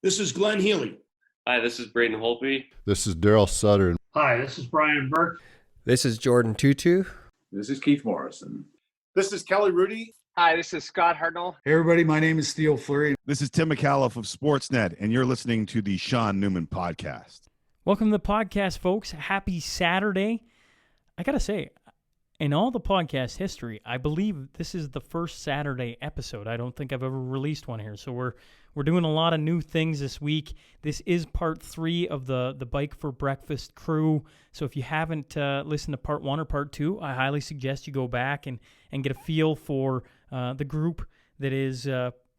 This is Glenn Healy. Hi, this is Braden Holtby. This is Daryl Sutter. Hi, this is Brian Burke. This is Jordan Tutu. This is Keith Morrison. This is Kelly Rudy. Hi, this is Scott Hartnell. Hey, everybody. My name is Theo Fleury. This is Tim McAuliffe of Sportsnet, and you're listening to the Sean Newman Podcast. Welcome to the podcast, folks. Happy Saturday. I got to say, in all the podcast history, I believe this is the first Saturday episode. I don't think I've ever released one here. So we're doing a lot of new things this week. This is part 3 of the Bike for Breakfast crew. So if you haven't listened to part 1 or part 2, I highly suggest you go back and get a feel for the group that is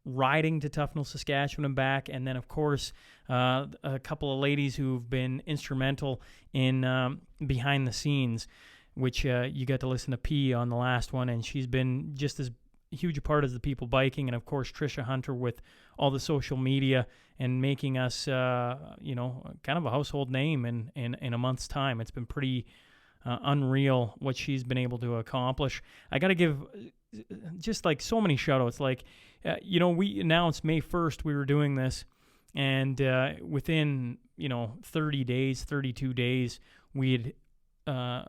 riding to Tuffnell, Saskatchewan and back. And then, of course, a couple of ladies who've been instrumental in behind the scenes, which you got to listen to P on the last one, and she's been just as huge a part as the people biking, and of course Trisha Hunter with all the social media and making us, kind of a household name in a month's time. It's been pretty unreal what she's been able to accomplish. I got to give just like so many shout-outs. Like, we announced May 1st we were doing this, and within 30 days, 32 days, we had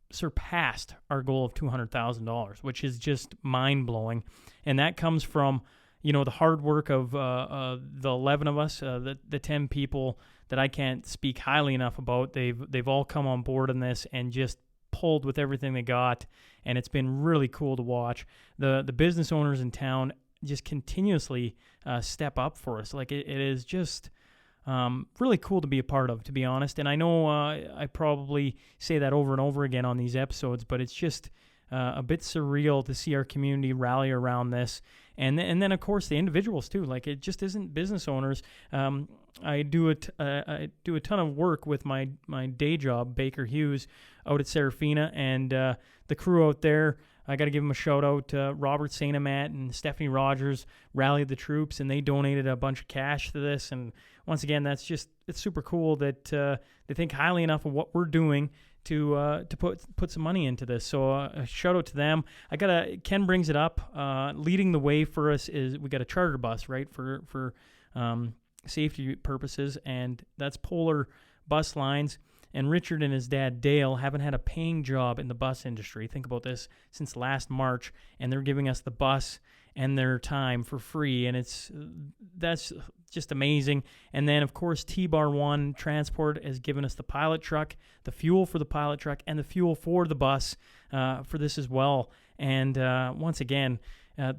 surpassed our goal of $200,000, which is just mind-blowing. And that comes from, the hard work of the 11 of us, the 10 people that I can't speak highly enough about. They've all come on board in this and just pulled with everything they got, and it's been really cool to watch. The business owners in town just continuously step up for us. Like, it is just really cool to be a part of, to be honest. And I know I probably say that over and over again on these episodes, but it's just a bit surreal to see our community rally around this. And then of course, the individuals too. Like, it just isn't business owners. I do a ton of work with my day job, Baker Hughes, out at Serafina, and the crew out there. I got to give them a shout out. Robert St. Amat and Stephanie Rogers rallied the troops, and they donated a bunch of cash to this. And once again, it's super cool that they think highly enough of what we're doing to put some money into this. So a shout out to them. Ken brings it up. Leading the way for us is we got a charter bus, right, for safety purposes, and that's Polar Bus Lines. And Richard and his dad, Dale, haven't had a paying job in the bus industry. Think about this, since last March, and they're giving us the bus and their time for free, and that's just amazing. And then, of course, T-Bar One Transport has given us the pilot truck, the fuel for the pilot truck, and the fuel for the bus for this as well. And once again,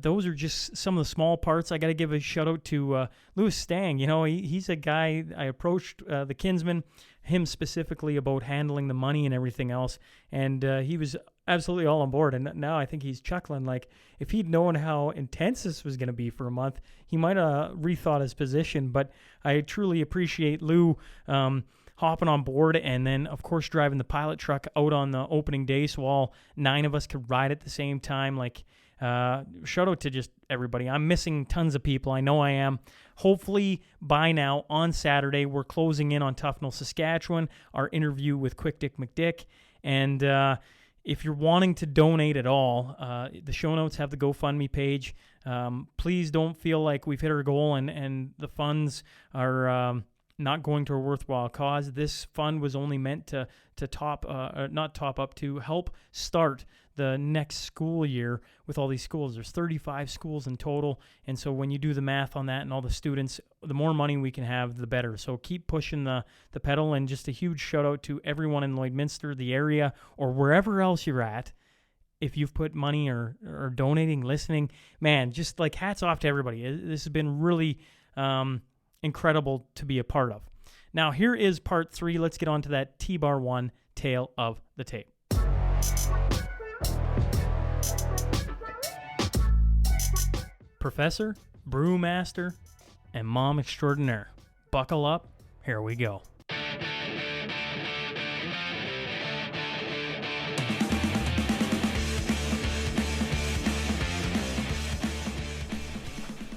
those are just some of the small parts. I got to give a shout out to Louis Stang. He's a guy I approached, the Kinsman, him specifically, about handling the money and everything else, and he was absolutely all on board. And now I think he's chuckling, like, if he'd known how intense this was going to be for a month, he might have rethought his position. But I truly appreciate Lou hopping on board, and then of course driving the pilot truck out on the opening day, so all 9 of us could ride at the same time. Like, shout out to just everybody. I'm missing tons of people. I know I am. Hopefully by now on Saturday, we're closing in on Tuffnell, Saskatchewan, our interview with Quick Dick McDick. And if you're wanting to donate at all, the show notes have the GoFundMe page. Please don't feel like we've hit our goal and the funds are not going to a worthwhile cause. This fund was only meant to help start the next school year with all these schools. There's 35 schools in total, and so when you do the math on that and all the students, the more money we can have, the better. So keep pushing the pedal, and just a huge shout out to everyone in Lloydminster, the area, or wherever else you're at. If you've put money or donating, listening, man, just like hats off to everybody. This has been really incredible to be a part of. Now, here is part 3. Let's get on to that T-Bar One tale of the tape. Professor, brewmaster, and mom extraordinaire. Buckle up. Here we go.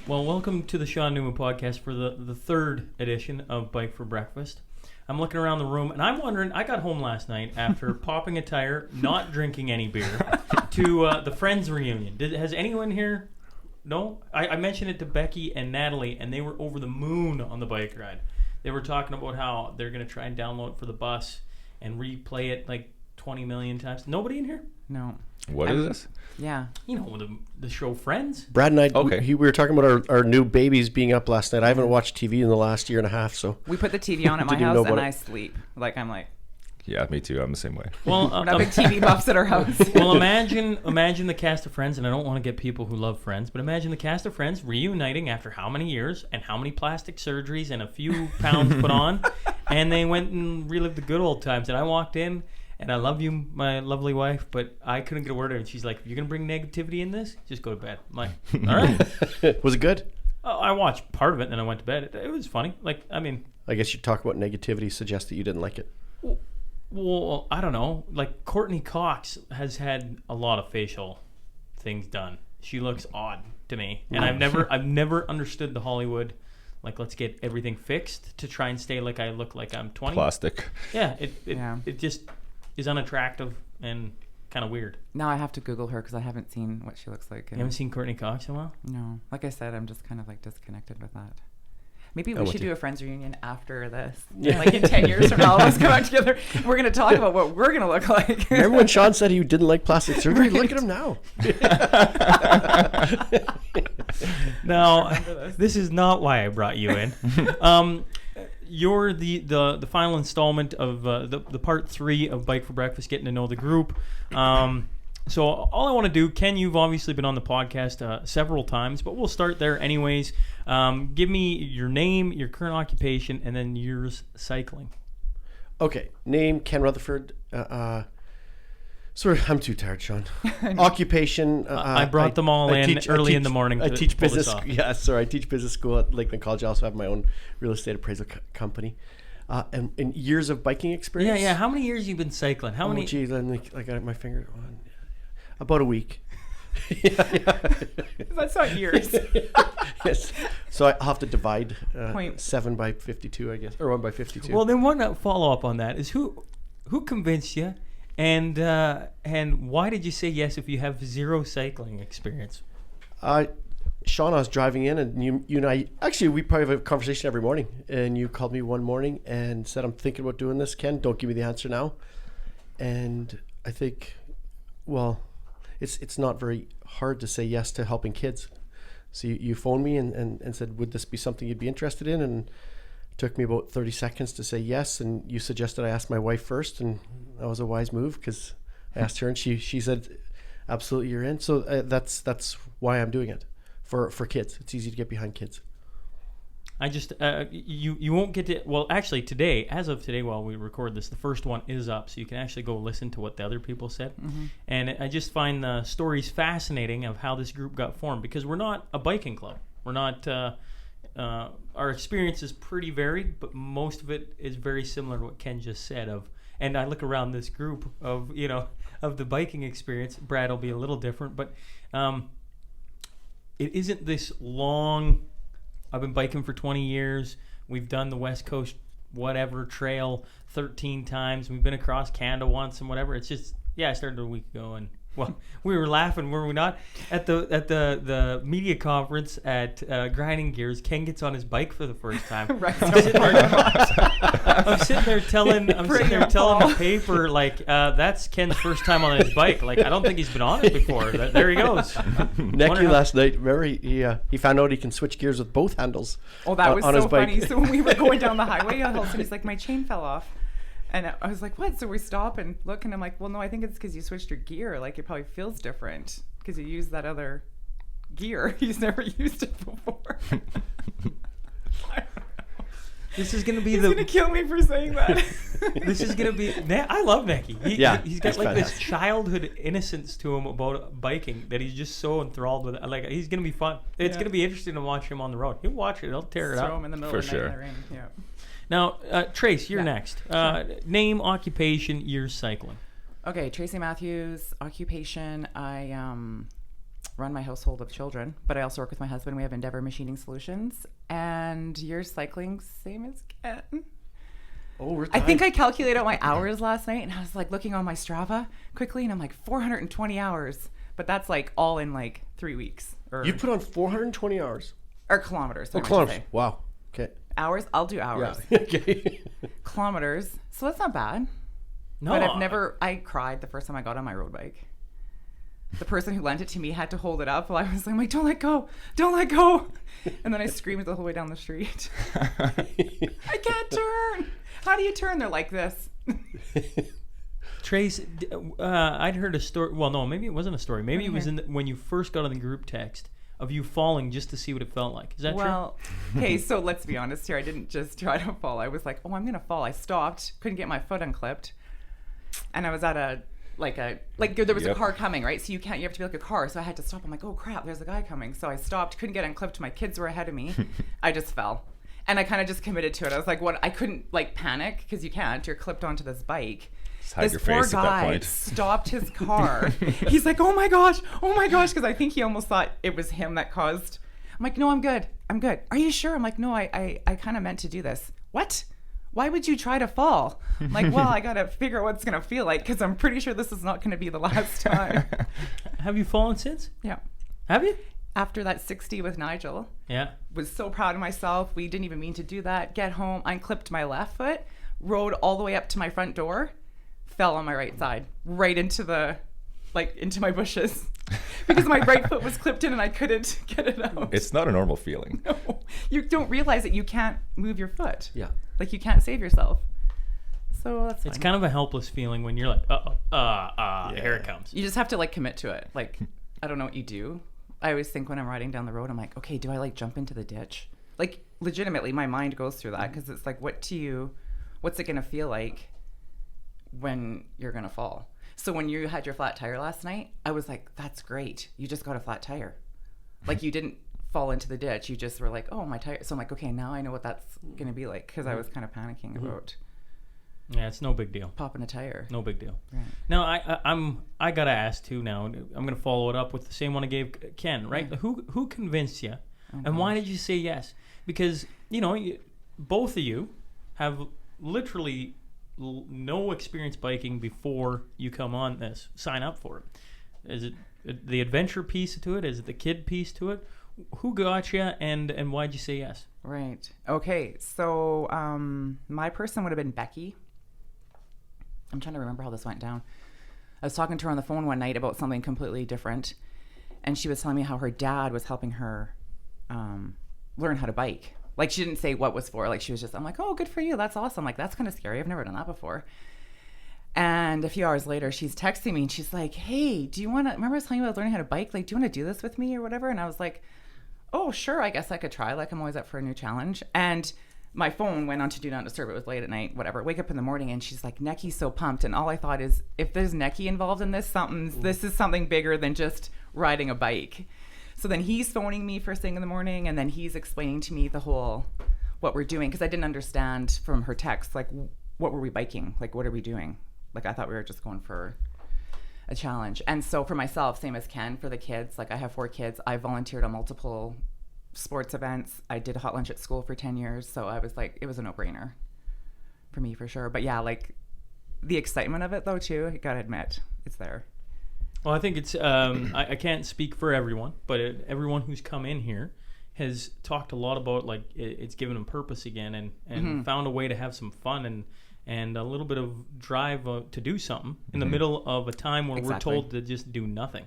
Well, welcome to the Sean Newman Podcast for the third edition of Bike for Breakfast. I'm looking around the room, and I'm wondering, I got home last night after popping a tire, not drinking any beer, to the Friends reunion. Has anyone here No, I mentioned it to Becky and Natalie, and they were over the moon on the bike ride. They were talking about how they're going to try and download it for the bus and replay it like 20 million times. Nobody in here? No. What is this? Yeah. You know, the show Friends. Brad and I, Okay. we were talking about our new babies being up last night. I haven't watched TV in the last year and a half, so We put the TV on at my Didn't even know house and about I it. sleep. Like, I'm like, Yeah, me too. I'm the same way. Well, we're not big TV buffs at our house. well, imagine the cast of Friends, and I don't want to get people who love Friends, but imagine the cast of Friends reuniting after how many years and how many plastic surgeries and a few pounds put on, and they went and relived the good old times. And I walked in, and I love you, my lovely wife, but I couldn't get a word out. And she's like, "If you're gonna bring negativity in this, just go to bed." I'm like, all right. was it good? I watched part of it, and then I went to bed. It was funny. Like, I mean, I guess you talk about negativity suggests that you didn't like it. well, I don't know. Like, Courtney Cox has had a lot of facial things done. She looks odd to me, and I've never understood the Hollywood. Like, let's get everything fixed to try and stay like I look like I'm 20. Plastic. Yeah, Yeah. it just is unattractive and kind of weird. Now I have to Google her because I haven't seen what she looks like. You haven't seen Courtney Cox in a while? No. Like I said, I'm just kind of like disconnected with that. Maybe I'm we with should you. do a Friends reunion after this. Like in 10 years from now, all of us come back together. We're going to talk about what we're going to look like. Remember when Sean said he didn't like plastic surgery? Look at him now. No, this is not why I brought you in. You're the final installment of the part 3 of Bike for Breakfast, getting to know the group. So all I want to do, Ken, you've obviously been on the podcast several times, but we'll start there anyways. Give me your name, your current occupation, and then years cycling. Okay, name Ken Rutherford. Sorry, I'm too tired, Sean. Occupation. I brought them all in early in the morning I to teach pull this business. off. Yeah, sorry. I teach business school at Lakeland College. I also have my own real estate appraisal company. And years of biking experience. Yeah. How many years you been cycling? How many? Oh, geez, I got my finger on. About a week. That's not years. Yes. So I'll have to divide Point. 7 by 52, I guess, or 1 by 52. Well, then one follow up on that is who convinced you, and why did you say yes if you have zero cycling experience? Sean, I was driving in, and you and I actually we probably have a conversation every morning. And you called me one morning and said, "I'm thinking about doing this, Ken. Don't give me the answer now." And I think, well, it's not very hard to say yes to helping kids. So you phoned me and said, would this be something you'd be interested in? And it took me about 30 seconds to say yes. And you suggested I ask my wife first, and that was a wise move because I asked her and she said, absolutely, you're in. So that's why I'm doing it, for kids. It's easy to get behind kids. I just you won't get to, well, actually today, as of today while we record this, the first one is up, so you can actually go listen to what the other people said. And I just find the stories fascinating of how this group got formed, because we're not a biking club. We're not our experience is pretty varied, but most of it is very similar to what Ken just said and I look around this group of the biking experience. Brad will be a little different, but it isn't this long. I've been biking for 20 years. We've done the West Coast whatever trail 13 times. We've been across Canada once and whatever. It's just, I started a week ago, and well, we were laughing, were we not? At the media conference at Grinding Gears, Ken gets on his bike for the first time. Right. I'm sitting there telling the paper, like, that's Ken's first time on his bike. Like, I don't think he's been on it before. There he goes. Necky last night, remember, he found out he can switch gears with both handles. Oh, that was on so his bike. funny. So when we were going down the highway, all of a sudden he's like, my chain fell off. And I was like, what? So we stop and look, and I'm like, well, no, I think it's because you switched your gear. Like, it probably feels different because you used that other gear. He's never used it before. This is gonna be He's gonna kill me for saying that. This is gonna be. I love Necky. He's got like this childhood innocence to him about biking that he's just so enthralled with it. Like, he's gonna be fun. It's gonna be interesting to watch him on the road. He'll watch it. He'll tear it up. Throw him in the middle For of the night sure. in the rain. Yeah. Now, Trace, you're next. Name, occupation, years cycling. Okay, Tracy Matthews, occupation. I run my household of children, but I also work with my husband. We have Endeavour Machining Solutions. And years cycling, same as Ken. Oh, we're I think I calculated out my hours last night, and I was like looking on my Strava quickly, and I'm like 420 hours. But that's like all in like 3 weeks. Or, You put on 420 hours. or kilometers. Oh, I meant to kilometers. say. Wow. Okay. Hours? I'll do hours. Yeah. Okay. Kilometers. So that's not bad. No, But I cried the first time I got on my road bike. The person who lent it to me had to hold it up while I was like, don't let go. Don't let go. And then I screamed the whole way down the street. I can't turn. How do you turn? They're like this. Trace, I'd heard a story. Well, no, maybe it wasn't a story. Maybe it was when you first got on the group text of you falling just to see what it felt like. Is that Well, okay, so let's be honest here. I didn't just try to fall. I was like, oh, I'm going to fall. I stopped, couldn't get my foot unclipped. And I was at there was a car coming, right? So you have to be like a car. So I had to stop. I'm like, oh crap, there's a guy coming. So I stopped, couldn't get unclipped. My kids were ahead of me. I just fell. And I kind of just committed to it. I was like, what? I couldn't like panic because you can't. You're clipped onto this bike. Just hide This your poor face at that guy point. stopped his car. He's like, oh my gosh, because I think he almost thought it was him that caused. I'm like, no, I'm good. Are you sure? I'm like, no, I kind of meant to do this. What? Why would you try to fall? I'm like, well, I got to figure out what it's going to feel like because I'm pretty sure this is not going to be the last time. Have you fallen since? Yeah. Have you? After that 60 with Nigel, Yeah. was so proud of myself. We didn't even mean to do that. Get home, unclipped my left foot, rode all the way up to my front door, fell on my right side, right into my bushes because my right foot was clipped in and I couldn't get it out. It's not a normal feeling. No, you don't realize that you can't move your foot. Yeah. Like you can't save yourself. So that's It's fine. kind of a helpless feeling when you're like, here it comes. You just have to like commit to it. Like, I don't know what you do. I always think when I'm riding down the road, I'm like, okay, do I like jump into the ditch? Like legitimately my mind goes through that because it's like, what's it going to feel like when you're going to fall? So when you had your flat tire last night, I was like, that's great. You just got a flat tire. Like you didn't fall into the ditch. You just were like, oh, my tire. So I'm like, okay, now I know what that's going to be like because I was kind of panicking about Yeah, it's no big deal. popping a tire. No big deal. Right. Now I gotta ask too. Now I'm gonna follow it up with the same one I gave Ken. Right? Yeah. Who convinced you, Oh, and why gosh. did you say yes? Because both of you have literally no experience biking before you come on this. Sign up for it. Is it the adventure piece to it? Is it the kid piece to it? Who got you, and why'd you say yes? Right. Okay. So my person would have been Becky. I'm trying to remember how this went down. I was talking to her on the phone one night about something completely different, and she was telling me how her dad was helping her learn how to bike. Like she didn't say what was for. Like she was just, I'm like, oh, good for you. That's awesome. Like that's kind of scary. I've never done that before. And a few hours later, she's texting me and she's like, hey, do you want to, remember I was telling you about learning how to bike? Like, do you want to do this with me or whatever? And I was like, oh, sure. I guess I could try. Like I'm always up for a new challenge. And my phone went on to do not disturb. It was late at night, whatever. Wake up in the morning and she's like, Necky's so pumped. And all I thought is, if there's Necky involved in this, this is something bigger than just riding a bike. So then he's phoning me first thing in the morning, and then he's explaining to me the whole what we're doing because I didn't understand from her text, like what were we biking? Like what are we doing? Like I thought we were just going for a challenge. And so for myself, same as Ken, for the kids, like I have 4 kids. I volunteered on multiple sports events. I did a hot lunch at school for 10 years. So I was like, it was a no-brainer for me for sure. But yeah, like the excitement of it though too, I gotta admit, it's there. Well, I think it's, I can't speak for everyone, but everyone who's come in here has talked a lot about, like, it's given them purpose again and found a way to have some fun and a little bit of drive to do something in the middle of a time where Exactly. we're told to just do nothing.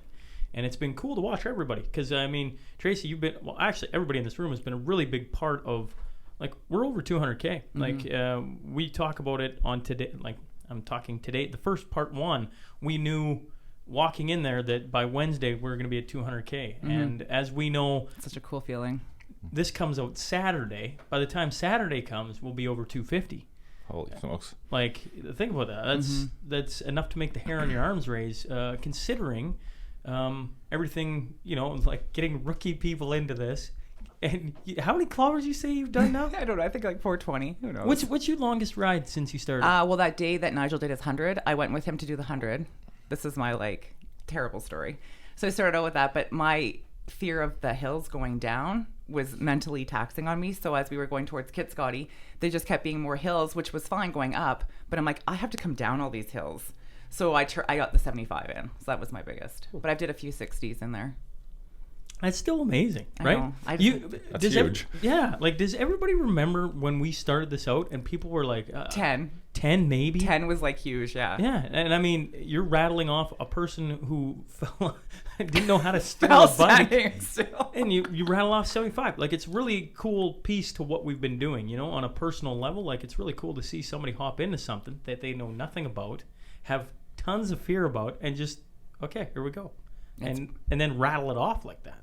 And it's been cool to watch everybody because, I mean, Tracy, you've been, well, actually, everybody in this room has been a really big part of, like, we're over 200K. Like, we talk about it on today, like, I'm talking today, the first part 1, we knew walking in there that by Wednesday we're going to be at 200K. And as we know, It's such a cool feeling. this comes out Saturday. By the time Saturday comes, we'll be over 250. Holy smokes. Like, think about that. That's enough to make the hair on your arms raise, considering everything, like getting rookie people into this. And how many kilometers you say you've done now? I don't know. I think like 420. Who knows? What's your longest ride since you started? Well, that day that Nigel did his 100, I went with him to do the 100. This is my like terrible story. So I started out with that, but my fear of the hills going down was mentally taxing on me. So as we were going towards Kitscotty, they just kept being more hills, which was fine going up. But I'm like, I have to come down all these hills. So I got the 75 in. So that was my biggest. But I did a few 60s in there. That's still amazing, I right? know. That's huge. Does everybody remember when we started this out and people were like 10. 10 maybe? 10 was like huge, yeah. Yeah, and I mean, you're rattling off a person who didn't know how to steer Fell a bike, standing still. and you rattle off 75. Like, it's really cool piece to what we've been doing, you know, on a personal level. Like, it's really cool to see somebody hop into something that they know nothing about, have tons of fear about, and just, okay, here we go. And then rattle it off like that.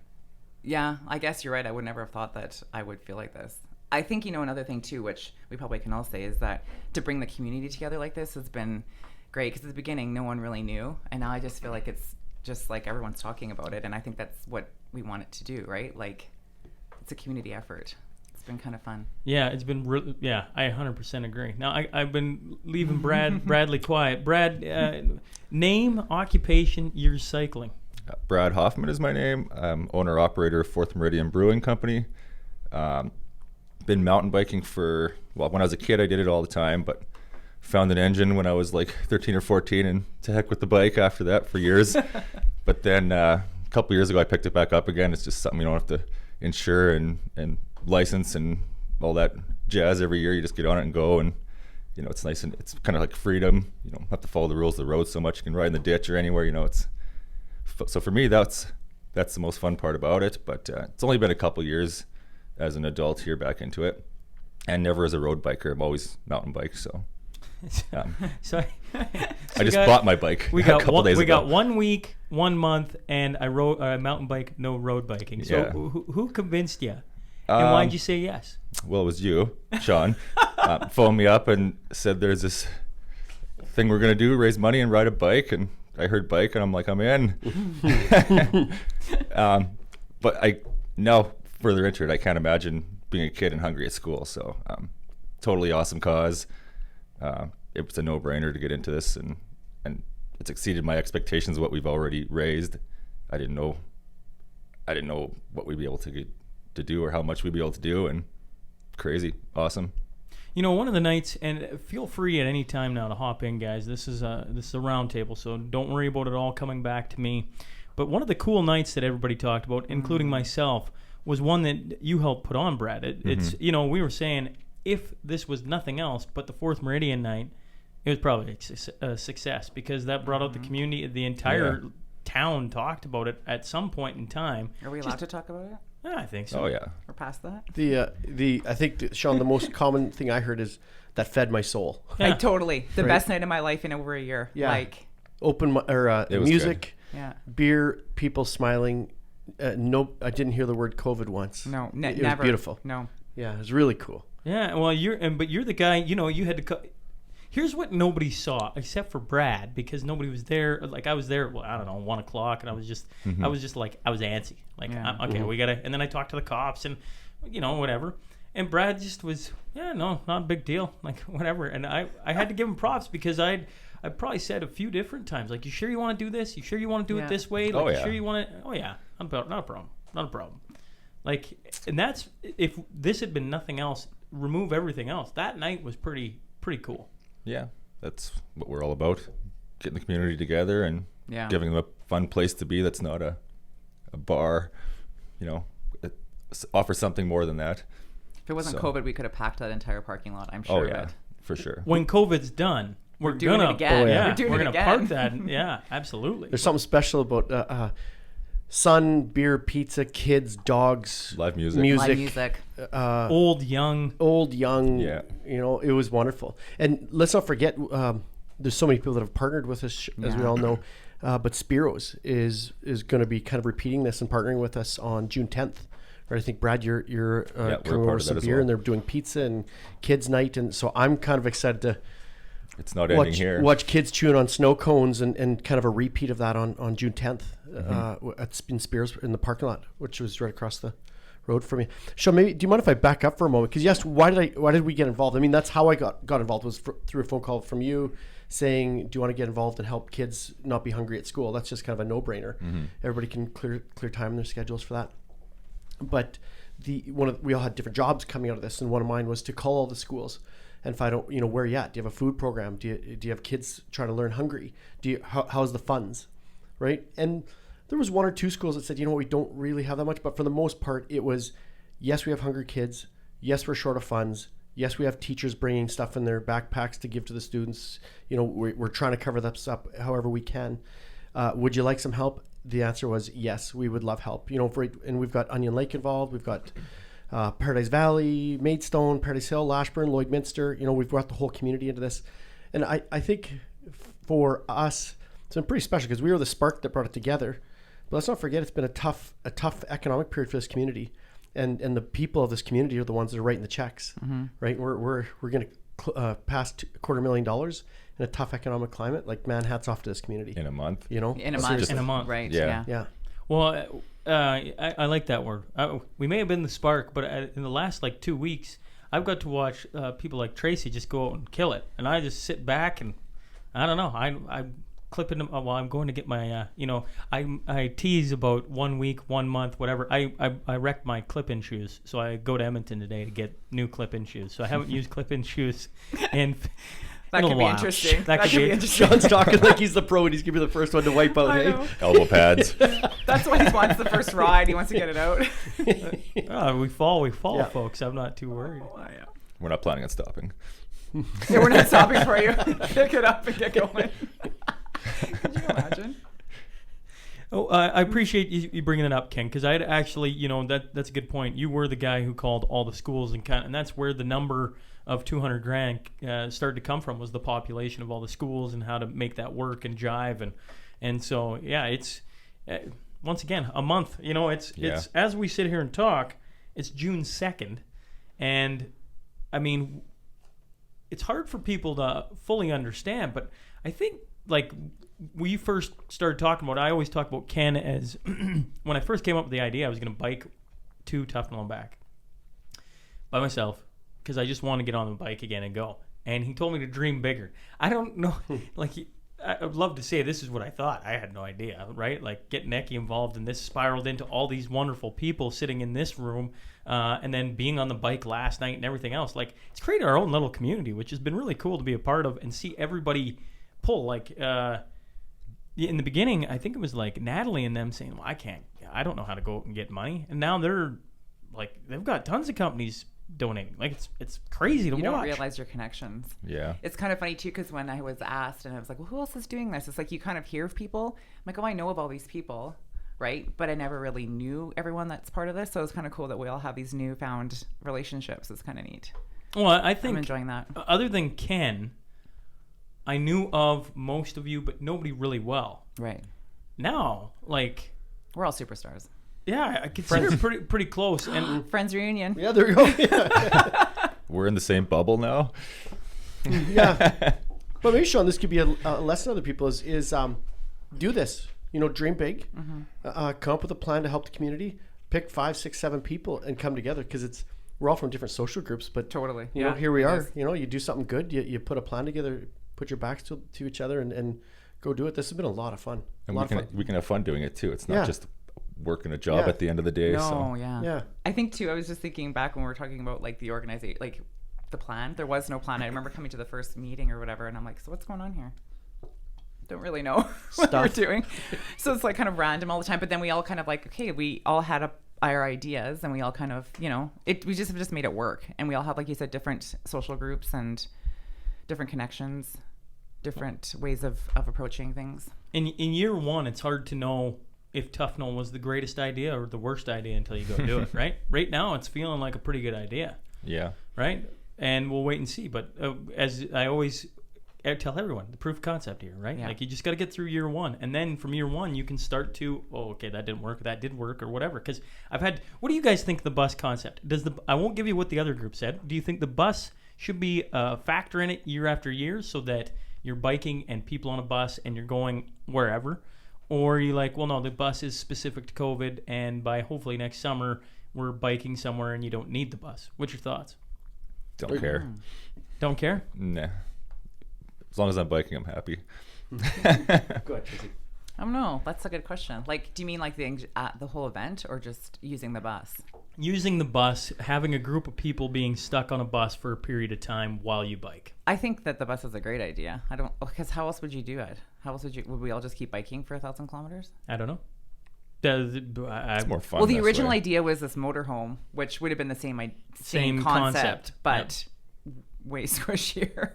Yeah, I guess you're right. I would never have thought that I would feel like this. I think, another thing too, which we probably can all say, is that to bring the community together like this has been great, because at the beginning no one really knew, and now I just feel like it's just like everyone's talking about it, and I think that's what we want it to do, right? Like, it's a community effort. It's been kind of fun. Yeah, it's been really, I 100% agree. Now, I've been leaving Bradley quiet. Brad, name, occupation, years cycling. Brad Hoffman is my name. I'm owner-operator of Fourth Meridian Brewing Company. Been mountain biking when I was a kid, I did it all the time, but found an engine when I was like 13 or 14, and to heck with the bike after that for years. But then a couple years ago, I picked it back up again. It's just something you don't have to insure and license and all that jazz every year. You just get on it and go, and it's nice, and it's kind of like freedom. You don't have to follow the rules of the road so much. You can ride in the ditch or anywhere. So for me, that's the most fun part about it. But it's only been a couple years as an adult here back into it, and never as a road biker. I'm always mountain bike. So I just bought my bike a couple days ago. We got 1 week, 1 month, and I rode mountain bike, no road biking. So who convinced you? And why'd you say yes? Well, it was you, Sean. Phoned me up and said there's this thing we're going to do, raise money and ride a bike. And I heard bike, and I'm like, I'm in. But now further into it, I can't imagine being a kid and hungry at school. So totally awesome cause. It was a no-brainer to get into this, and it's exceeded my expectations of what we've already raised. I didn't know what we'd be able to do or how much we'd be able to do, and crazy, awesome. One of the nights, and feel free at any time now to hop in, guys. This is a round table, so don't worry about it all coming back to me. But one of the cool nights that everybody talked about, including myself, was one that you helped put on, Brad. It's we were saying if this was nothing else but the Fourth Meridian night, it was probably a success, because that brought out the community. The entire town talked about it at some point in time. Are we allowed to talk about it? Yeah, I think so. Oh yeah. We're past that. I think, Sean, the most common thing I heard is that fed my soul. Yeah. Totally. The best night of my life in over a year. Yeah. Like, music, yeah. beer, people smiling. No, I didn't hear the word COVID once. No, it never. was beautiful. No. Yeah, it was really cool. Yeah, well, you're the guy. You had to. Here's what nobody saw except for Brad, because nobody was there. Like, I was there. Well, I don't know, 1 o'clock, and I was just like, I was antsy. Like, okay, we gotta. And then I talked to the cops, and whatever. And Brad just was, not a big deal. Like, whatever. And I had to give him props, because I probably said a few different times, like, you sure you want to do this? You sure you want to do it this way? Like, you sure you want to? Oh yeah, not a problem. Not a problem. Like, and that's, if this had been nothing else, remove everything else. That night was pretty cool. Yeah, that's what we're all about. Getting the community together and giving them a fun place to be that's not a bar. It offers something more than that. If it wasn't COVID, we could have packed that entire parking lot. I'm sure. Oh yeah, for sure. When COVID's done, we're doing gonna it again. We're gonna park that. Yeah, absolutely. There's something special about sun, beer, pizza, kids, dogs, live music. Live music. Old, young. Yeah. It was wonderful. And let's not forget, there's so many people that have partnered with us, as we all know. But Spiro's is going to be kind of repeating this and partnering with us on June 10th. Right? I think, Brad, you're coming over with some beer, and they're doing pizza and kids night, and so I'm kind of excited to. It's not ending here. Watch kids chewing on snow cones and kind of a repeat of that on June 10th at Spears in the parking lot, which was right across the road from me. Sean, maybe do you mind if I back up for a moment? Because you asked why did we get involved? I mean, that's how I got involved, was through a phone call from you saying, do you want to get involved and help kids not be hungry at school? That's just kind of a no-brainer. Everybody can clear time in their schedules for that. But we all had different jobs coming out of this, and one of mine was to call all the schools and find out, where you at? Do you have a food program? Do you have kids trying to learn hungry? How's the funds, right? And there was one or two schools that said, you know, we don't really have that much. But for the most part, it was, yes, we have hungry kids. Yes, we're short of funds. Yes, we have teachers bringing stuff in their backpacks to give to the students. You know, we're trying to cover this up however we can. Would you like some help? The answer was yes, we would love help. You know, and we've got Onion Lake involved. We've got Paradise Valley, Maidstone, Paradise Hill, Lashburn, Lloydminster. You know, we've brought the whole community into this. And I think for us, it's been pretty special because we were the spark that brought it together. But let's not forget, it's been a tough economic period for this community. And the people of this community are the ones that are writing the checks, right? We're going to pass $250,000 in a tough economic climate. Like, man, hats off to this community. In a month. You know? In a month. Right. Yeah. Yeah. Well, I like that word. We may have been the spark, but in the last 2 weeks, I've got to watch people like Tracy just go out and kill it, and I just sit back and I don't know. I'm clipping them while I'm going to get my. I tease about 1 week, 1 month, whatever. I wrecked my clip-in shoes, so I go to Edmonton today to get new clip-in shoes. So I haven't used clip-in shoes in. That could be interesting. That could be interesting. Sean's talking like he's the pro and he's going to be the first one to wipe out, I hey? know. Elbow pads. That's why he wants the first ride. He wants to get it out. We fall, Yeah. folks. I'm not too worried. Oh, yeah. We're not planning on stopping. Yeah, we're not stopping for you. Pick it up and get going. Could you imagine? Oh, I appreciate you bringing it up, Ken, because I'd actually, that's a good point. You were the guy who called all the schools, and that's where the number of $200,000 started to come from, was the population of all the schools and how to make that work and jive, and so yeah, it's once again a month. It's as we sit here and talk, it's June 2nd, and I mean, it's hard for people to fully understand, but I think we first started talking about, I always talk about Ken as when I first came up with the idea, I was going to bike to Tuffnell and back by myself because I just want to get on the bike again and go. And he told me to dream bigger. I don't know, I would love to say this is what I thought. I had no idea, right? Getting Neki involved in this spiraled into all these wonderful people sitting in this room, and then being on the bike last night and everything else. It's created our own little community, which has been really cool to be a part of and see everybody pull. In the beginning, I think it was Natalie and them saying, well, I don't know how to go out and get money. And now they're they've got tons of companies donating. It's crazy to watch. You don't realize your connections. Yeah. It's kind of funny too, because when I was asked and I was like, well, who else is doing this? It's you kind of hear of people. I'm like, oh, I know of all these people, right? But I never really knew everyone that's part of this. So it's kind of cool that we all have these newfound relationships. It's kind of neat. Well, I think I'm enjoying that. Other than Ken, I knew of most of you, but nobody really well. Right. Now, we're all superstars. yeah, I consider it pretty close. And Friends reunion. Yeah, there you go. We're in the same bubble now. Yeah. But maybe, Sean, this could be a lesson to other people is do this. Dream big. Come up with a plan to help the community. Pick 5, 6, 7 people and come together, because we're all from different social groups. But Totally. here we it are. is. You do something good. You put a plan together. Put your backs to each other and go do it. This has been a lot of fun. And we can have fun doing it too. It's not Yeah. just working a job Yeah. at the end of the day. No, So yeah. I think too, I was just thinking back when we were talking about the organization, the plan. There was no plan. I remember coming to the first meeting or whatever, and I'm like, so what's going on here? Don't really know what we're doing. So it's kind of random all the time. But then we all kind of okay, we all had our ideas, and we all kind of, we just have just made it work. And we all have, like you said, different social groups and different connections, different ways of approaching things. in year one, it's hard to know if Tuffnell was the greatest idea or the worst idea until you go do it, right? Right now, it's feeling like a pretty good idea, yeah. right? And we'll wait and see. But as I always tell everyone, the proof of concept here, right? Yeah. You just got to get through year one. And then from year one, you can start to, okay, that didn't work, that did work, or whatever. Because what do you guys think of the bus concept? I won't give you what the other group said. Do you think the bus should be a factor in it year after year so that you're biking and people on a bus and you're going wherever? Or are you well, no, the bus is specific to COVID, and by hopefully next summer, we're biking somewhere and you don't need the bus? What's your thoughts? Don't care. Don't care? Nah. As long as I'm biking, I'm happy. Go ahead, Tracy. I don't know. That's a good question. Do you mean the whole event, or just using the bus? Using the bus, having a group of people being stuck on a bus for a period of time while you bike. I think that the bus is a great idea. Because how else would you do it? Would we all just keep biking for 1,000 kilometers? I don't know. It's more fun. Well, the this original way. idea was this motorhome, which would have been the same Same concept, concept, but way squishier.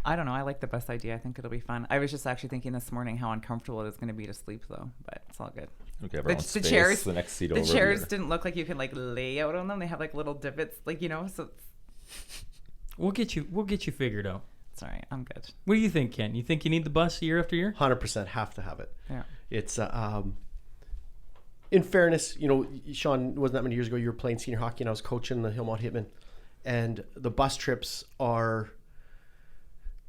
I don't know. I like the bus idea. I think it'll be fun. I was just actually thinking this morning how uncomfortable it is going to be to sleep, though. But it's all good. Okay, everyone's The space, chairs, the next seat the over. chairs here. didn't look like you can like lay out on them. They have like little divots, like So We'll get you figured out. sorry, I'm good. What do you think, Ken? You think you need the bus year after year? 100% have to have it. Yeah. It's in fairness, Sean, it wasn't that many years ago you were playing senior hockey and I was coaching the Hillmont Hitmen, and the bus trips are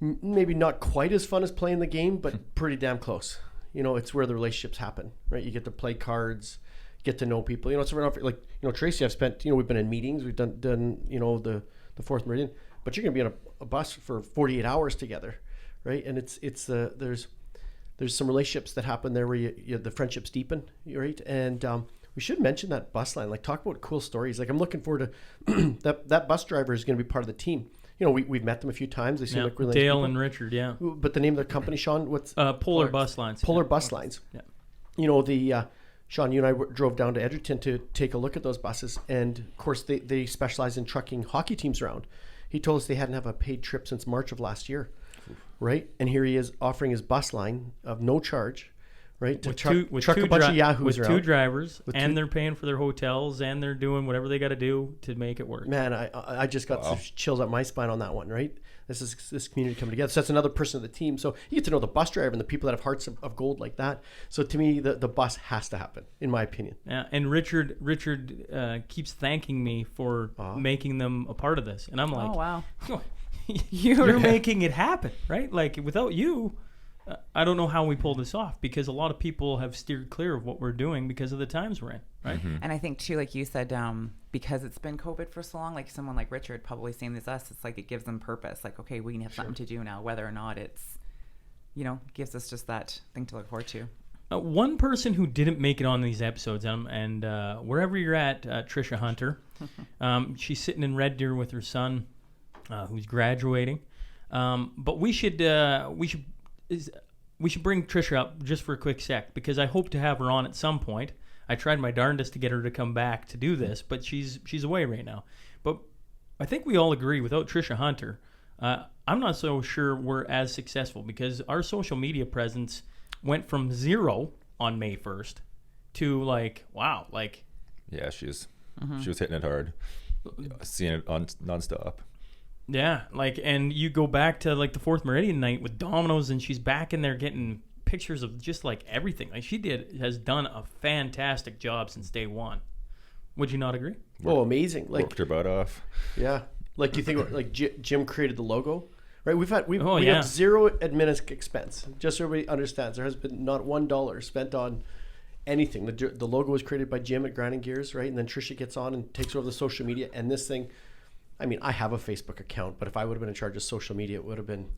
maybe not quite as fun as playing the game, but pretty damn close. It's where the relationships happen, right? You get to play right, get to know people. It's like Tracy, I've spent, we've been in meetings, we've done the Fourth Meridian, but you're going to be on a bus for 48 hours together, right? And there's some relationships that happen there where the friendships deepen, right? And we should mention that bus line. Like, talk about cool stories. Like, I'm looking forward to that bus driver is going to be part of the team. We've met them a few times. They seem like really nice Dale people. and Richard, yeah. But the name of the company, Sean, what's Polar Bus Lines. Polar Bus Lines. Yeah. Sean, you and I drove down to Edgerton to take a look at those buses, and of course they specialize in trucking hockey teams around. He told us they hadn't had a paid trip since March of last year, right? And here he is offering his bus line of no charge, right? To truck a bunch of yahoos with around. two drivers, With and two- they're paying for their hotels, and they're doing whatever they got to do to make it work. Man, I just got some chills up my spine on that one, right? This community coming together. So that's another person of the team. So you get to know the bus driver and the people that have hearts of gold like that. So to me, the bus has to happen, in my opinion. Yeah, and Richard keeps thanking me for making them a part of this, and I'm like, Oh wow. you're making it happen, right? Like, without you, I don't know how we pull this off, because a lot of people have steered clear of what we're doing because of the times we're in, right? Mm-hmm. And I think too, like you said, because it's been COVID for so long, like someone like Richard, probably same as us, it's like it gives them purpose. Like, okay, we have something to do now, whether or not it's, gives us just that thing to look forward to. One person who didn't make it on these episodes, and wherever you're at, Trisha Hunter, she's sitting in Red Deer with her son, who's graduating. But we should bring Trisha up just for a quick sec, because I hope to have her on at some point. I tried my darndest to get her to come back to do this, but she's away right now. But I think we all agree, without Trisha Hunter, I'm not so sure we're as successful, because our social media presence went from 0 on May 1st to wow. Yeah, she was hitting it hard. Seeing it on nonstop. Yeah, and you go back to the Fourth Meridian night with Domino's, and she's back in there getting pictures of just everything. Has done a fantastic job since day one. Would you not agree? Oh, amazing! Worked her butt off. Yeah, you think Jim created the logo, right? We yeah. have zero admin expense. Just so everybody understands, there has been not $1 spent on anything. The logo was created by Jim at Grinding Gears, right? And then Trisha gets on and takes over the social media, and this thing. I mean, I have a Facebook account, but if I would have been in charge of social media, it would have been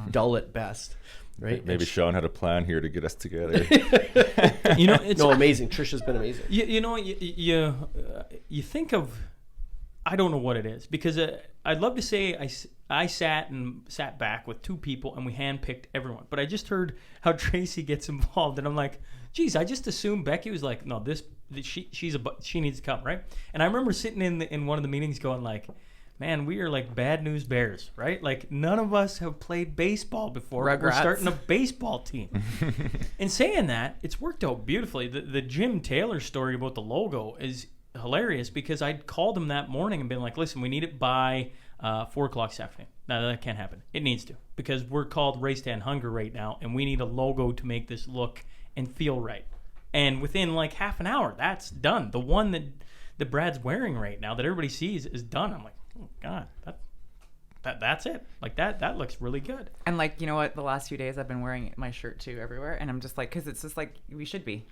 dull at best, right? Maybe Sean had a plan here to get us together. It's amazing. Trisha's been amazing. You think of, I don't know what it is, because I'd love to say I sat back with two people and we handpicked everyone, but I just heard how Tracy gets involved, and I'm like, geez, I just assumed Becky was like, no, she needs to come, right? And I remember sitting in one of the meetings going man, we are bad news bears, right? None of us have played baseball before. Rugrats. We're starting a baseball team. In saying that, it's worked out beautifully. The Jim Taylor story about the logo is hilarious, because I'd called him that morning and been like, listen, we need it by 4 o'clock this afternoon. No, that can't happen. It needs to, because we're called Race to End Hunger right now, and we need a logo to make this look and feel right. And within half an hour, that's done. The one that Brad's wearing right now that everybody sees is done. I'm like, oh God, that's it. That looks really good. And you know what? The last few days I've been wearing my shirt too everywhere, and I'm just because it's just we should be.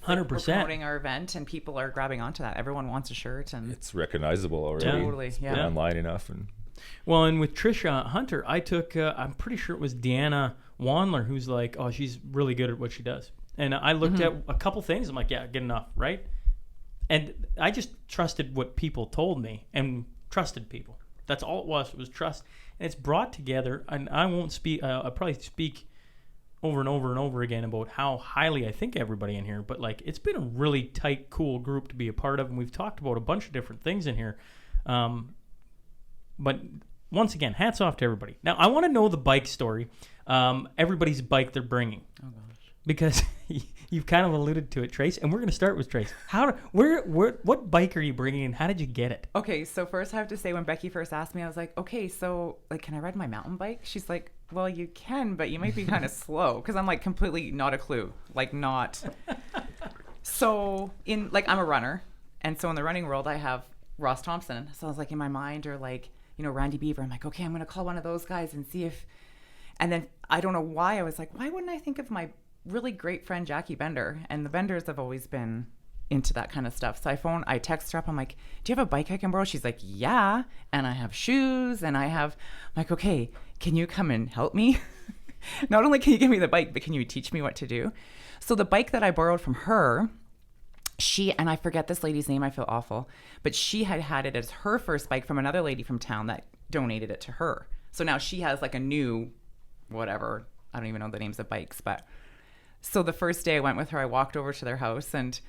100%. We're promoting our event, and people are grabbing onto that. Everyone wants a shirt, and It's recognizable already. Totally, It's yeah. been online enough. And Well, and with Trisha Hunter, I took, I'm pretty sure it was Deanna Wanler, who's oh, she's really good at what she does. And I looked at a couple things. I'm like, yeah, good enough, right? And I just trusted what people told me and trusted people. That's all it was trust. And it's brought together, and I won't speak, I'll probably speak over and over and over again about how highly I think everybody in here, but like it's been a really tight, cool group to be a part of, and we've talked about a bunch of different things in here. But once again, hats off to everybody. Now, I want to know the bike story. Everybody's bike they're bringing. Oh gosh. Because you've kind of alluded to it, Trace, and we're going to start with Trace. What bike are you bringing, and how did you get it? Okay, so first I have to say, when Becky first asked me, I was like, okay, so like, can I ride my mountain bike? She's like, well, you can, but you might be kind of slow, because I'm like completely not a clue, like not. So I'm a runner, and so in the running world, I have Ross Thompson. So I was like in my mind, or like, Randy Beaver. I'm like, okay, I'm going to call one of those guys and see if, and then I don't know why I was like, why wouldn't I think of my really great friend Jackie Bender? And the Benders have always been into that kind of stuff. So I text her up. I'm like, do you have a bike I can borrow? She's like, yeah. And I have shoes, and I'm like, okay, can you come and help me? Not only can you give me the bike, but can you teach me what to do? So the bike that I borrowed from her, and I forget this lady's name, I feel awful, but she had it as her first bike from another lady from town that donated it to her. So now she has like a new, whatever, I don't even know the names of bikes, but so the first day I went with her, I walked over to their house, and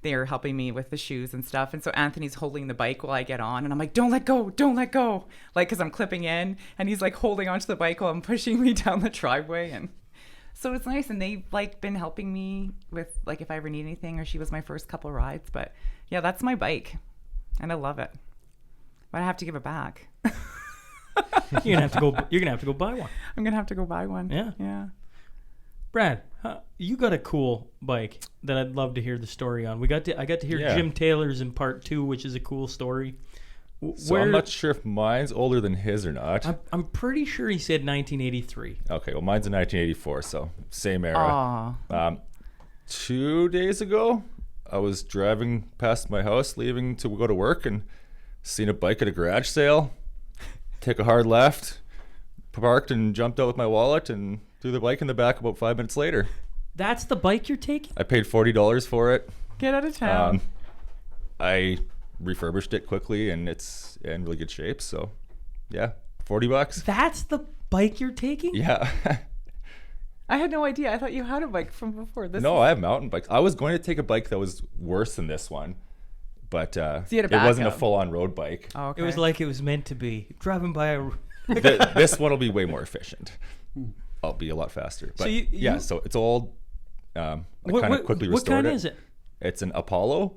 they are helping me with the shoes and stuff. And so Anthony's holding the bike while I get on, and I'm like, don't let go. Like, cause I'm clipping in, and he's like holding onto the bike while I'm pushing me down the driveway. And so it's nice. And they've like been helping me with like, if I ever need anything, or she was my first couple rides, but yeah, that's my bike and I love it, but I have to give it back. You're gonna have to go buy one. I'm going to have to go buy one. Yeah. Yeah. Brad, you got a cool bike that I'd love to hear the story on. I got to hear Jim Taylor's in part 2, which is a cool story. So I'm not sure if mine's older than his or not. I'm pretty sure he said 1983. Okay, well, mine's in 1984, so same era. 2 days ago, I was driving past my house, leaving to go to work, and seen a bike at a garage sale. Take a hard left, parked, and jumped out with my wallet, and threw the bike in the back about 5 minutes later. That's the bike you're taking? I paid $40 for it. Get out of town. I refurbished it quickly, and it's in really good shape. So, yeah, $40. That's the bike you're taking? Yeah. I had no idea. I thought you had a bike from before. I have mountain bikes. I was going to take a bike that was worse than this one, but it wasn't a full-on road bike. Oh, okay. It was like it was meant to be. Driving by a... This one will be way more efficient. I'll be a lot faster. But so, so it's old. I kind of quickly restored it. What kind is it? It's an Apollo.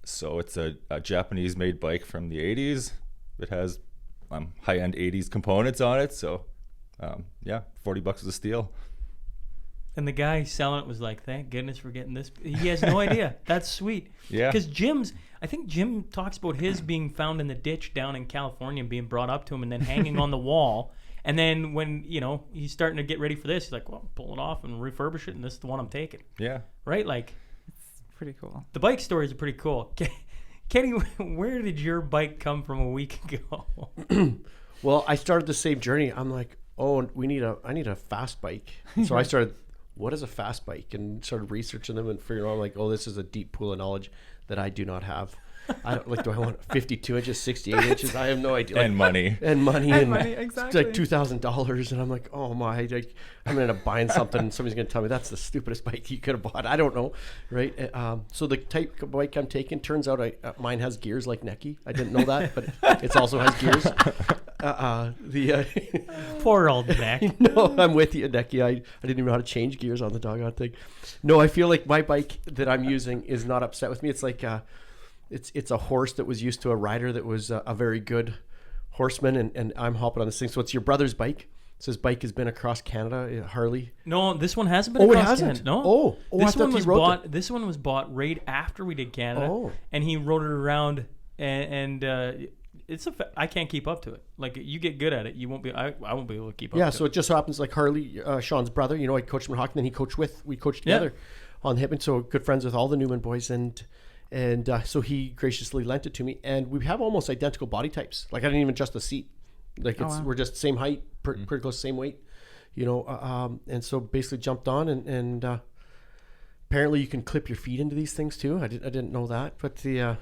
So it's a Japanese-made bike from the 80s. It has high-end 80s components on it. So, $40 is a steal. And the guy selling it was like, thank goodness for getting this. He has no idea. That's sweet. Yeah. Because I think Jim talks about his being found in the ditch down in California and being brought up to him and then hanging on the wall. And then when, he's starting to get ready for this, he's like, well, pull it off and refurbish it, and this is the one I'm taking. Yeah. Right? Like, it's pretty cool. The bike stories are pretty cool. Kenny, where did your bike come from a week ago? Well, I started the same journey. I'm like, oh, I need a fast bike. So I started, what is a fast bike? And started researching them and figuring out, like, oh, this is a deep pool of knowledge that I do not have. I don't like. Do I want 52 inches, 68 inches? I have no idea. Like, and money, exactly. It's like $2,000, and I'm like, oh my! Like, I'm gonna end up buying something, and somebody's gonna tell me that's the stupidest bike you could have bought. I don't know, right? So the type of bike I'm taking turns out mine has gears like Necky. I didn't know that, but it also has gears. Poor old Neck. No, I'm with you, Necky. I didn't even know how to change gears on the doggone thing. No, I feel like my bike that I'm using is not upset with me. It's like it's a horse that was used to a rider that was a very good horseman, and I'm hopping on this thing. So it's your brother's bike. So his bike has been across Canada, Harley. No, this one hasn't been across Canada. No. This one was bought right after we did Canada, and he rode it around, and I can't keep up to it. Like, you get good at it, you won't be. I won't be able to keep up. Yeah, so it just so happens like Harley, Sean's brother. I coached him in hockey, and then we coached together on the hip, and so good friends with all the Newman boys, and so he graciously lent it to me, and we have almost identical body types. Like, I didn't even adjust the seat. Like, we're just same height, pretty close, same weight, and so basically jumped on, and apparently you can clip your feet into these things too. I didn't know that, but so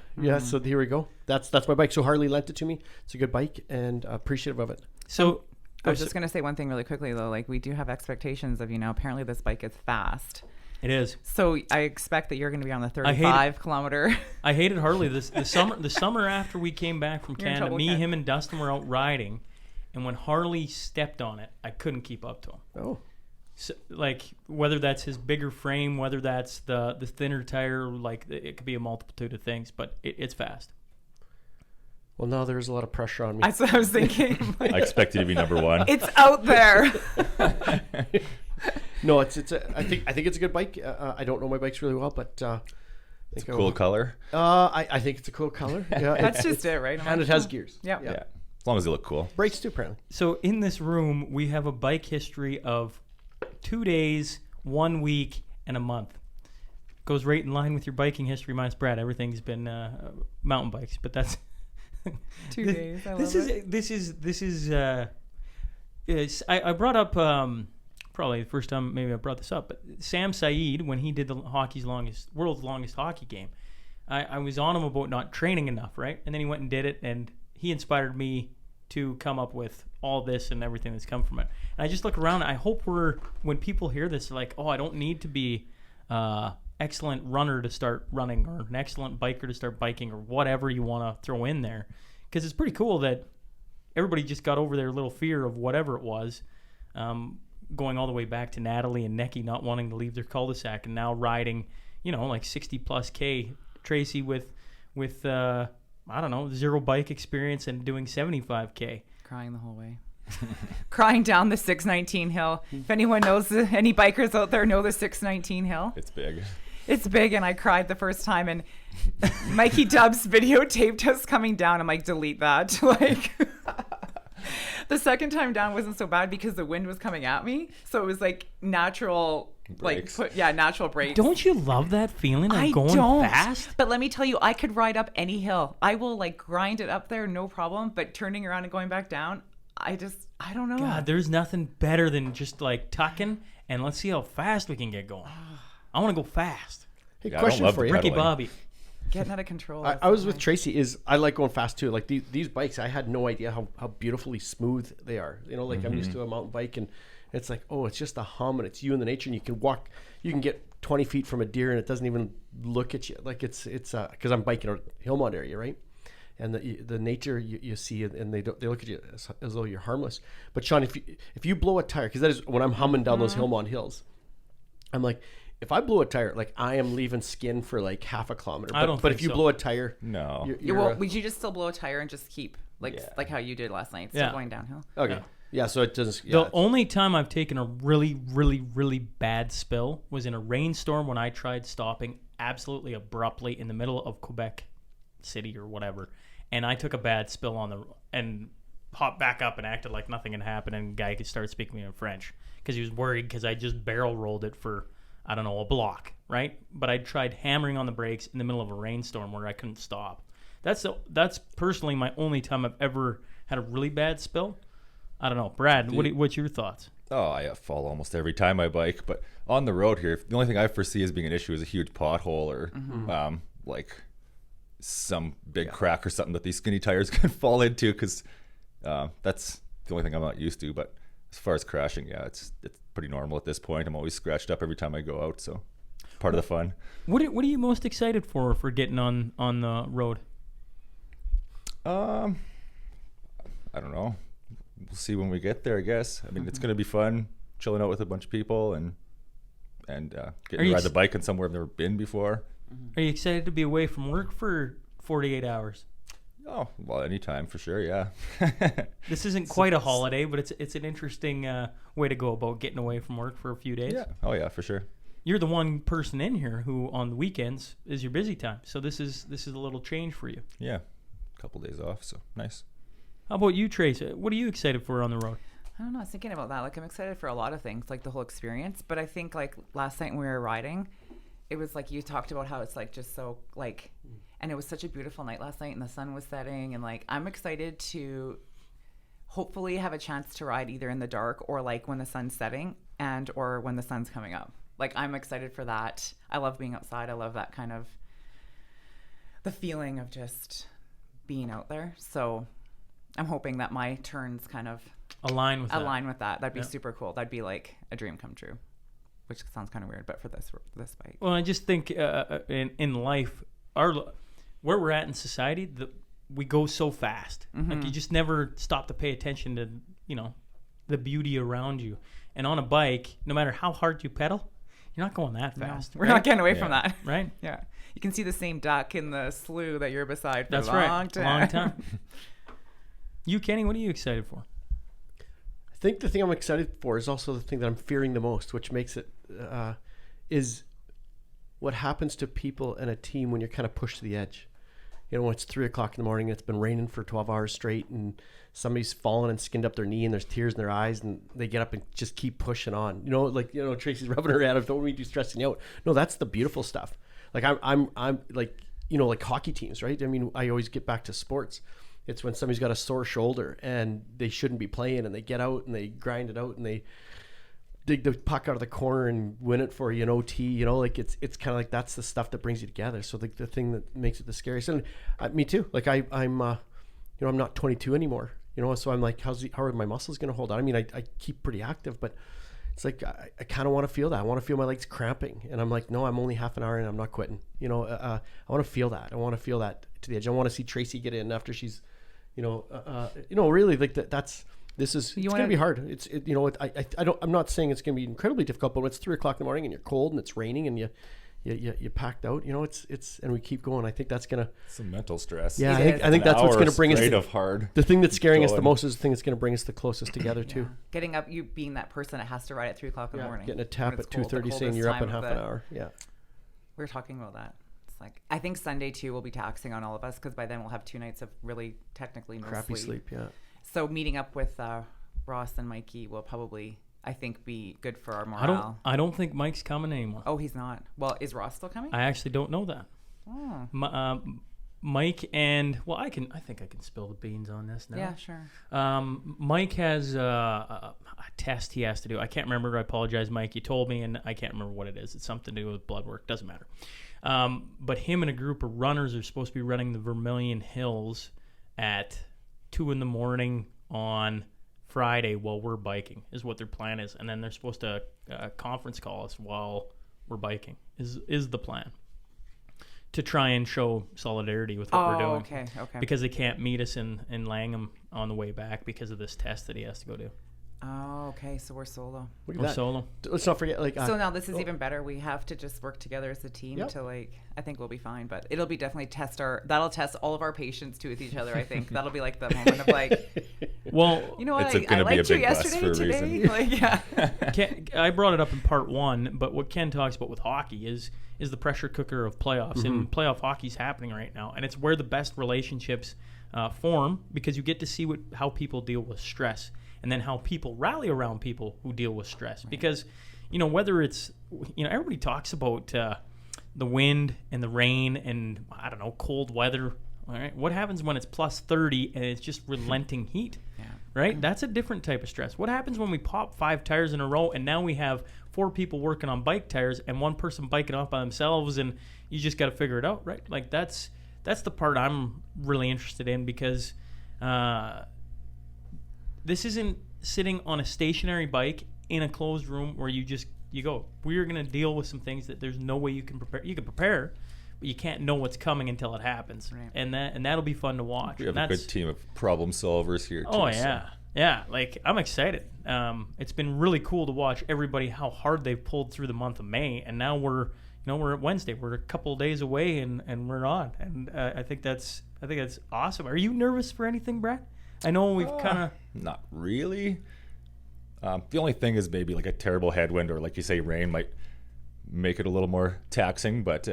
here we go. That's my bike. So Harley lent it to me. It's a good bike, and appreciative of it. So I was just going to say one thing really quickly, though. Like, we do have expectations of, apparently this bike is fast. It is. So I expect that you're going to be on the I hate 35-kilometer. I hated Harley the summer after we came back from You're in Canada. trouble, Me, Ken. him, and Dustin were out riding, and when Harley stepped on it, I couldn't keep up to him. Oh. So, like, whether that's his bigger frame, whether that's the thinner tire, like, it could be a multitude of things, but it's fast. Well, now there's a lot of pressure on me. That's what I was thinking. I expect you to be number one. It's out there. No, I think it's a good bike. I don't know my bikes really well, but It's a cool color. I think it's a cool color. Yeah, That's just it, right? and it has gears. Yeah. Yeah. As long as they look cool. Brakes too, apparently. So in this room, we have a bike history of 2 days, 1 week, and a month. Goes right in line with your biking history, minus Brad. Everything's been mountain bikes, but that's 2 days. I love This is I brought up probably the first time maybe I brought this up, but Sam Saeed, when he did the world's longest hockey game, I was on him about not training enough, right? And then he went and did it, and he inspired me to come up with all this and everything that's come from it. And I just look around, I hope when people hear this, they're like, oh, I don't need to be excellent runner to start running or an excellent biker to start biking or whatever you want to throw in there. Because it's pretty cool that everybody just got over their little fear of whatever it was, going all the way back to Natalie and Necky not wanting to leave their cul-de-sac and now riding, like 60 plus K. Tracy with I don't know, 0 bike experience and doing 75K. Crying the whole way. Crying down the 619 hill. If anyone knows, any bikers out there know the 619 hill. It's big. It's big, and I cried the first time, and Mikey Dubs videotaped us coming down. I'm like, delete that. Like, the second time down wasn't so bad because the wind was coming at me, so it was like natural Brakes. natural brakes. Don't you love that feeling of I going don't. fast? But let me tell you, I could ride up any hill. I will like grind it up there, no problem. But turning around and going back down, I don't know. God, there's nothing better than just like tucking and let's see how fast we can get going. I want to go fast. Hey, Yeah, I don't question love for the you. Ricky pedaling. Bobby. Getting out of control. I was with Tracy. I like going fast too. Like these bikes, I had no idea how beautifully smooth they are. Like I'm used to a mountain bike, and it's like, oh, it's just a hum, and it's you in the nature, and you can get 20 feet from a deer, and it doesn't even look at you. Like it's because I'm biking a Hillmont area, right? And the nature you see, and they look at you as though you're harmless. But Sean, if you blow a tire, because that is when I'm humming down those Hillmont hills, I'm like, if I blow a tire, like I am leaving skin for like half a kilometer. I don't but think if you so. blow a tire, No. would you just still blow a tire and just keep like how you did last night, still Yeah. going downhill? okay, yeah. So it doesn't. Yeah, The only time I've taken a really, really, really bad spill was in a rainstorm when I tried stopping absolutely abruptly in the middle of Quebec City or whatever, and I took a bad spill and hopped back up and acted like nothing had happened, and the guy could start speaking to me in French because he was worried because I just barrel rolled it for, I don't know, a block, right? But I tried hammering on the brakes in the middle of a rainstorm where I couldn't stop. That's personally my only time I've ever had a really bad spill. I don't know, Brad. What's your thoughts? Oh, I fall almost every time I bike, but on the road here, the only thing I foresee as being an issue is a huge pothole or like some big crack or something that these skinny tires can fall into, because that's the only thing I'm not used to. But as far as crashing, yeah, it's pretty normal at this point. I'm always scratched up every time I go out, so part of the fun. What are you most excited for getting on the road? I don't know. We'll see when we get there, I guess. I mean, it's going to be fun chilling out with a bunch of people and getting to ride the bike in somewhere I've never been before. Are you excited to be away from work for 48 hours? Oh, well, anytime for sure, yeah. This isn't quite a holiday, but it's an interesting way to go about getting away from work for a few days. Yeah. Oh, yeah, for sure. You're the one person in here who on the weekends is your busy time. So this is a little change for you. Yeah. A couple days off, so nice. How about you, Trace? What are you excited for on the road? I don't know. I was thinking about that. Like, I'm excited for a lot of things, like the whole experience. But I think like last night when we were riding, it was like you talked about how it's like just so like, and it was such a beautiful night last night, and the sun was setting, and like I'm excited to hopefully have a chance to ride either in the dark or like when the sun's setting and or when the sun's coming up. Like I'm excited for that. I love being outside. I love that kind of the feeling of just being out there. So I'm hoping that my turns kind of align with that. align with that. That'd be Yeah. super cool. That'd be like a dream come true, which sounds kind of weird, but for this bike. Well, I just think in life, where we're at in society, we go so fast. Like you just never stop to pay attention to the beauty around you. And on a bike, no matter how hard you pedal, you're not going that fast. We're not getting away from that. Right? Yeah. You can see the same duck in the slough that you're beside for That's a long right. time. Long time. You, Kenny, what are you excited for? I think the thing I'm excited for is also the thing that I'm fearing the most, which makes it is what happens to people in a team when you're kind of pushed to the edge. When it's 3 o'clock in the morning, it's been raining for 12 hours straight, and somebody's fallen and skinned up their knee, and there's tears in their eyes, and they get up and just keep pushing on. Tracy's rubbing her head. Don't mean to stressing you out. No, that's the beautiful stuff. Like I'm like like hockey teams, right? I mean, I always get back to sports. It's when somebody's got a sore shoulder and they shouldn't be playing, and they get out and they grind it out and they dig the puck out of the corner and win it for you in OT. It's kind of like that's the stuff that brings you together. So the thing that makes it the scariest. And me too. Like I'm not 22 anymore. So I'm like, how are my muscles going to hold on? I mean, I keep pretty active, but it's like I kind of want to feel that. I want to feel my legs cramping, and I'm like, no, I'm only half an hour and I'm not quitting. I want to feel that. I want to feel that to the edge. I want to see Tracy get in after she's, really like that. It's going to be hard. I'm not saying it's going to be incredibly difficult, but when it's 3 o'clock in the morning and you're cold and it's raining and you packed out, and we keep going. I think that's going to Some mental stress. Yeah, I think that's what's going to bring us of hard. The thing that's scaring us the most is the thing that's going to bring us the closest together too. Getting up, you being that person that has to ride at 3 o'clock in the morning. Getting a tap when it's at cold, the 2:30 saying coldest you're up time in of half an hour. Yeah. We were talking about that. It's like, I think Sunday too will be taxing on all of us, because by then we'll have 2 nights of really technically no Crappy sleep. Yeah. So meeting up with Ross and Mikey will probably, I think, be good for our morale. I don't think Mike's coming anymore. Oh, he's not. Well, is Ross still coming? I actually don't know that. Oh. Mike and I think I can spill the beans on this now. Yeah, sure. Mike has a test he has to do. I can't remember. I apologize, Mike. You told me, and I can't remember what it is. It's something to do with blood work. Doesn't matter. But him and a group of runners are supposed to be running the Vermilion Hills at 2 a.m. on Friday while we're biking, is what their plan is. And then they're supposed to conference call us while we're biking, is the plan, to try and show solidarity with what we're doing. Okay. Because they can't meet us in Langham on the way back because of this test that he has to go do. Oh, okay. So we're solo. We're solo. Let's not forget. So now this is even better. We have to just work together as a team Yep. to I think we'll be fine, but it'll be definitely that'll test all of our patience too with each other. I think that'll be like the moment of well, you know what, It's gonna be a liked you big bus yesterday, for a today. reason. Yeah. I brought it up in part 1, but what Ken talks about with hockey is the pressure cooker of playoffs, and playoff hockey's happening right now, and it's where the best relationships form, because you get to see how people deal with stress, and then how people rally around people who deal with stress. Right. Because, whether it's, everybody talks about the wind and the rain and, I don't know, cold weather. All right, what happens when it's plus 30 and it's just relenting heat? Yeah. Right? That's a different type of stress. What happens when we pop 5 tires in a row and now we have 4 people working on bike tires and 1 person biking off by themselves, and you just got to figure it out, right? Like that's the part I'm really interested in, because this isn't sitting on a stationary bike in a closed room where you go, we're going to deal with some things that there's no way you can prepare. You can prepare, but you can't know what's coming until it happens. Right. And that'll be fun to watch. We have a good team of problem solvers here too. Oh, yeah. So. Yeah, I'm excited. It's been really cool to watch everybody, how hard they've pulled through the month of May, and now we're at Wednesday. We're a couple of days away, and we're on. And I think that's awesome. Are you nervous for anything, Brad? I know we've kind of... Not really. The only thing is maybe like a terrible headwind, or like you say, rain might make it a little more taxing, but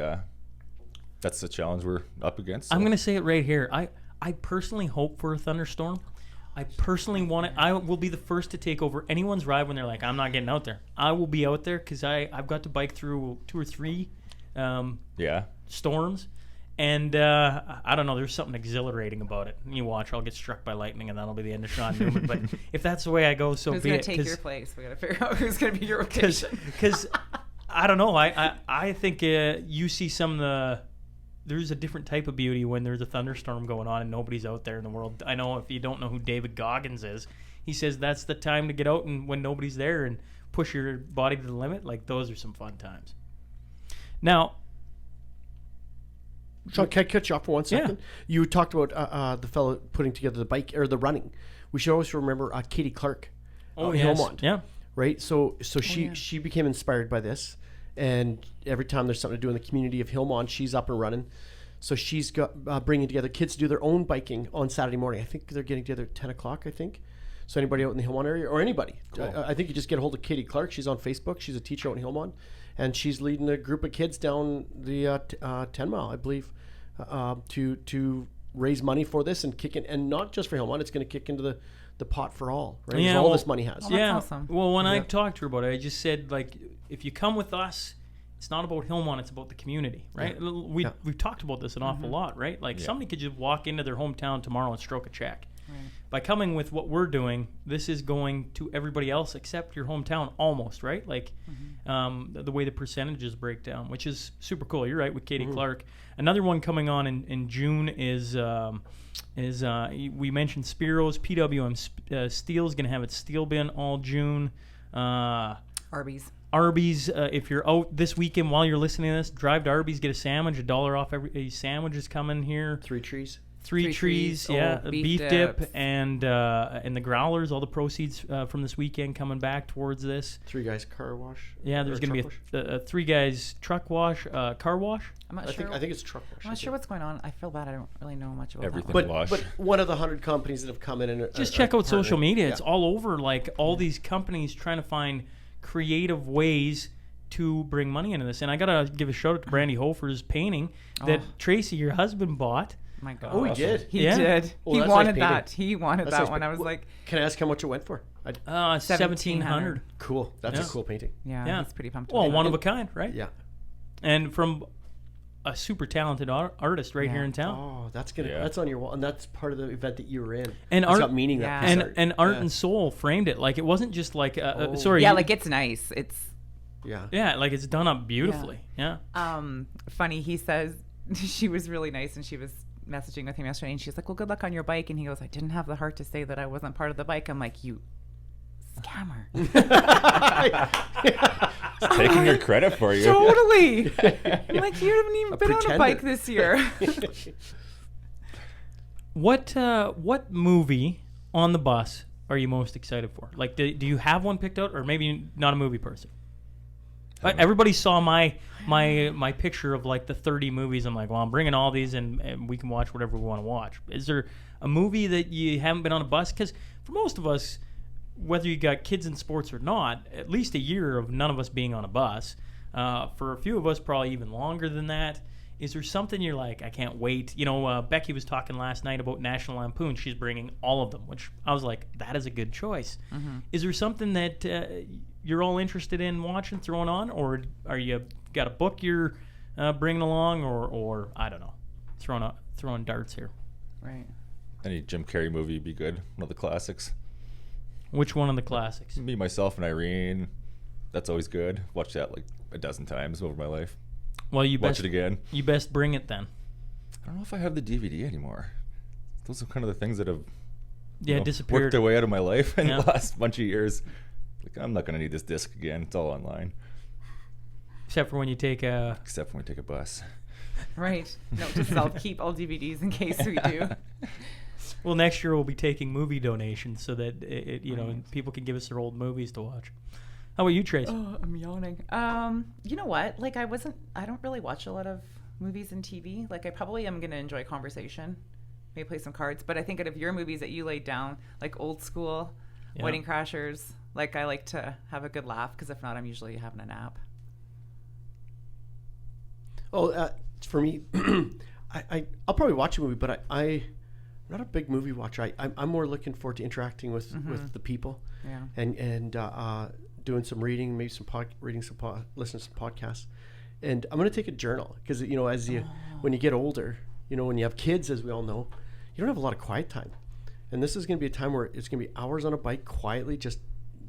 that's the challenge we're up against. So. I'm going to say it right here. I personally hope for a thunderstorm. I personally want it. I will be the first to take over anyone's ride when they're like, I'm not getting out there. I will be out there, because I've got to bike through 2 or 3 storms. And I don't know, there's something exhilarating about it. You watch, I'll get struck by lightning, and that'll be the end of Sean Newman. But if that's the way I go, so who's be it. Who's going to take your place? We got to figure out who's going to be your rotation. Because I don't know. I think you see there's a different type of beauty when there's a thunderstorm going on and nobody's out there in the world. I know if you don't know who David Goggins is, he says that's the time to get out and when nobody's there and push your body to the limit. Like, those are some fun times. Now, Sean, can I cut you off for 1 second? Yeah. You talked about the fellow putting together the bike or the running. We should always remember Katie Clark. yes. Hillmont, Yeah. right? So she became inspired by this, and every time there's something to do in the community of Hillmont, she's up and running. So she's got bringing together kids to do their own biking on Saturday morning. I think they're getting together at 10 o'clock, I think. So anybody out in the Hillmont area, or anybody, I think you just get a hold of Katie Clark. She's on Facebook. She's a teacher out in Hillmont, and she's leading a group of kids down the 10 mile, I believe, to raise money for this and kick in, and not just for Hillmont. It's going to kick into the pot for all, right? Yeah, all well, this money has. Oh, that's awesome. Well, when I talked to her about it, I just said, like, if you come with us, it's not about Hillmont, it's about the community, right? Yeah. We've talked about this an awful lot, right? Like, somebody could just walk into their hometown tomorrow and stroke a check. Right. By coming with what we're doing, this is going to everybody else except your hometown, almost, right? Like, the way the percentages break down, which is super cool. You're right with Katie Clark. Another one coming on in June is we mentioned Spiro's. PWM Steel is going to have its steel bin all June. Arby's. If you're out this weekend while you're listening to this, drive to Arby's, get a sandwich, $1 off every sandwich is coming here. Three trees. Three trees, yeah. Beef dip dips. and the growlers. All the proceeds from this weekend coming back towards this. Three guys car wash. Yeah, there's going to be a three guys truck wash, car wash. I'm not I sure. think it's truck wash. I'm not sure what's going on. I feel bad. I don't really know much about Everything. that. Wash. But one of the 100 companies that have come in and Just check out social partnering. media. Yeah. It's all over. Like, all these companies trying to find creative ways to bring money into this. And I got to give a shout out to Brandy Hofer's painting that Tracy, your husband, bought. My God. Oh, he did. He Yeah. did. Oh, He that's wanted nice painting. that. He wanted That's that nice one. I painting. was like, Can I ask how much it went for? 1,700. Cool. That's Yeah. a cool painting. yeah, Yeah. he's pretty pumped. Well, about one it. of a kind, right? Yeah. And from a super talented artist right here in town. Oh, that's gonna. Yeah. That's on your wall, and that's part of the event that you were in. And it's art- got meaning. Yeah. That piece And art. Art Yeah. and Soul framed it. Like, it wasn't just like, sorry. Yeah, like, it's nice. It's Yeah, like, it's done up beautifully. Yeah. funny. He says she was really nice, and she was messaging with him yesterday, and she's like, well, good luck on your bike. And he goes, I didn't have the heart to say that I wasn't part of the bike. I'm like, you scammer. Taking your credit for you. Totally. I'm like, you haven't even been on a pretender. bike this year. What movie on the bus are you most excited for? Like, do you have one picked out, or maybe not a movie person? Everybody saw my picture of like the 30 movies. I'm like, well, I'm bringing all these, and we can watch whatever we want to watch. Is there a movie that you haven't been on a bus? Because for most of us, whether you got kids in sports or not, at least a year of none of us being on a bus. For a few of us, probably even longer than that. Is there something you're like, I can't wait? You know, Becky was talking last night about National Lampoon. She's bringing all of them, which I was like, that is a good choice. Mm-hmm. Is there something that you're all interested in watching, throwing on, or are you got a book you're bringing along, or I don't know, throwing darts here? Right. Any Jim Carrey movie would be good. One of the classics. Which one of the classics? Me, Myself, and Irene. That's always good. Watched that like a dozen times over my life. Well, you Watch best it again. You best bring it then. I don't know if I have the DVD anymore. Those are kind of the things that have disappeared. worked their way out of my life in Yeah. the last bunch of years. Like, I'm not going to need this disc again. It's all online. Except for when you take a... Except when we take a bus. Right. No, just I'll keep all DVDs in case we do. Well, next year we'll be taking movie donations so that people can give us their old movies to watch. How about you, Trace? Oh, I'm yawning. You know what? Like, I don't really watch a lot of movies and TV. Like, I probably am going to enjoy conversation, maybe play some cards. But I think out of your movies that you laid down, like Old School, Yeah. Wedding Crashers, like, I like to have a good laugh, because if not, I'm usually having a nap. Oh, for me, I'll probably watch a movie, but I'm not a big movie watcher. I'm more looking forward to interacting with the people, Yeah. and doing some reading, maybe listening to some podcasts, and I'm gonna take a journal because when you get older, when you have kids, as we all know, you don't have a lot of quiet time, and this is gonna be a time where it's gonna be hours on a bike quietly, just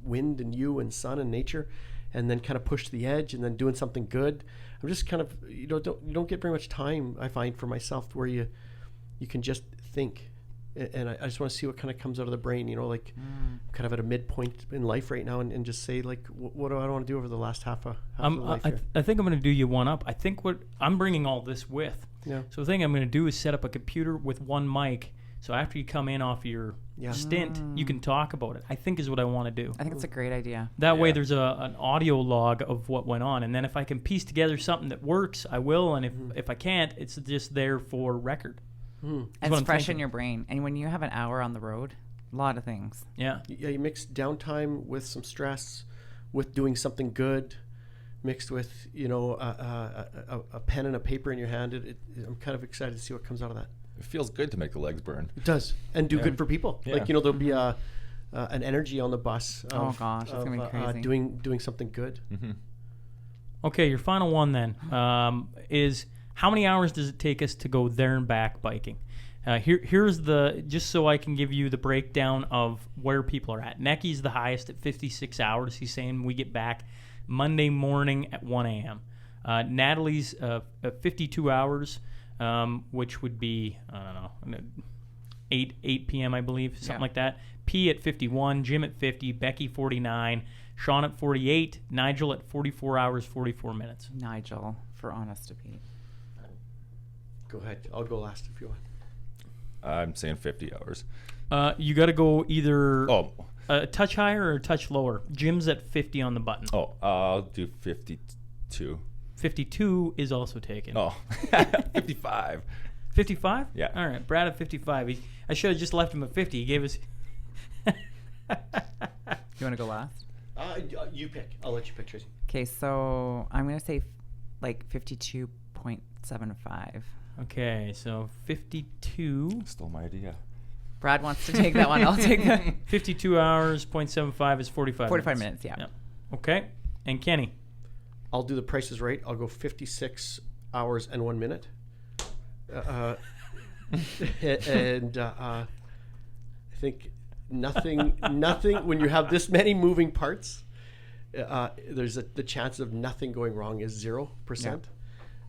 wind and you and sun and nature, and then kind of push to the edge, and then doing something good. I'm just kind of you don't get very much time, I find, for myself, where you can just think and I just want to see what kind of comes out of the brain, like kind of at a midpoint in life right now, and just say like, what do I want to do over the last half of life here? I think I'm going to do you one up. I think what I'm bringing all this with. Yeah. So the thing I'm going to do is set up a computer with one mic. So after you come in off your stint, you can talk about it. I think is what I want to do. I think it's a great idea. That way there's an audio log of what went on. And then if I can piece together something that works, I will. And if I can't, it's just there for record. And it's fresh in your brain. And when you have an hour on the road, a lot of things. Yeah. Yeah, you mix downtime with some stress, with doing something good, mixed with, a pen and a paper in your hand. I'm kind of excited to see what comes out of that. It feels good to make the legs burn. It does, and do good for people. Yeah. Like there'll be an energy on the bus. Oh gosh, that's gonna be crazy. Doing something good. Mm-hmm. Okay, your final one then is how many hours does it take us to go there and back biking? Here's just so I can give you the breakdown of where people are at. Necky's the highest at 56 hours. He's saying we get back Monday morning at 1 a.m. Natalie's 52 hours. Which would be, I don't know, 8 p.m., I believe, something like that. P at 51, Jim at 50, Becky 49, Sean at 48, Nigel at 44 hours, 44 minutes. Nigel, for honest to Pete. Go ahead. I'll go last if you want. I'm saying 50 hours. You got to go either a touch higher or a touch lower. Jim's at 50 on the button. Oh, I'll do 52. 52 is also taken. Oh, 55. 55? Yeah. All right, Brad at 55. I should have just left him at 50. He gave us... You want to go last? You pick. I'll let you pick, Tracy. Okay, so I'm going to say like 52.75. Okay, so 52. Stole my idea. Brad wants to take that one. I'll take that. 52 hours, 0.75 is 45 minutes, yeah. Okay, and Kenny? I'll do the prices right. I'll go 56 hours and 1 minute. I think nothing, when you have this many moving parts, there's the chance of nothing going wrong is 0%. Yeah.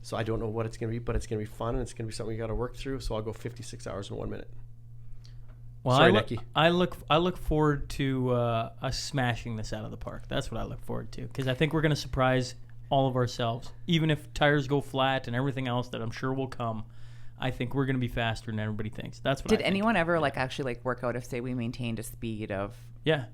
So I don't know what it's going to be, but it's going to be fun and it's going to be something you got to work through. So I'll go 56 hours and 1 minute. Well, sorry, Nicky. I look forward to us smashing this out of the park. That's what I look forward to, because I think we're going to surprise all of ourselves. Even if tires go flat and everything else that I'm sure will come, I think we're going to be faster than everybody thinks. That's what. Did anyone ever actually work out if, say, we maintained a speed of? Yeah.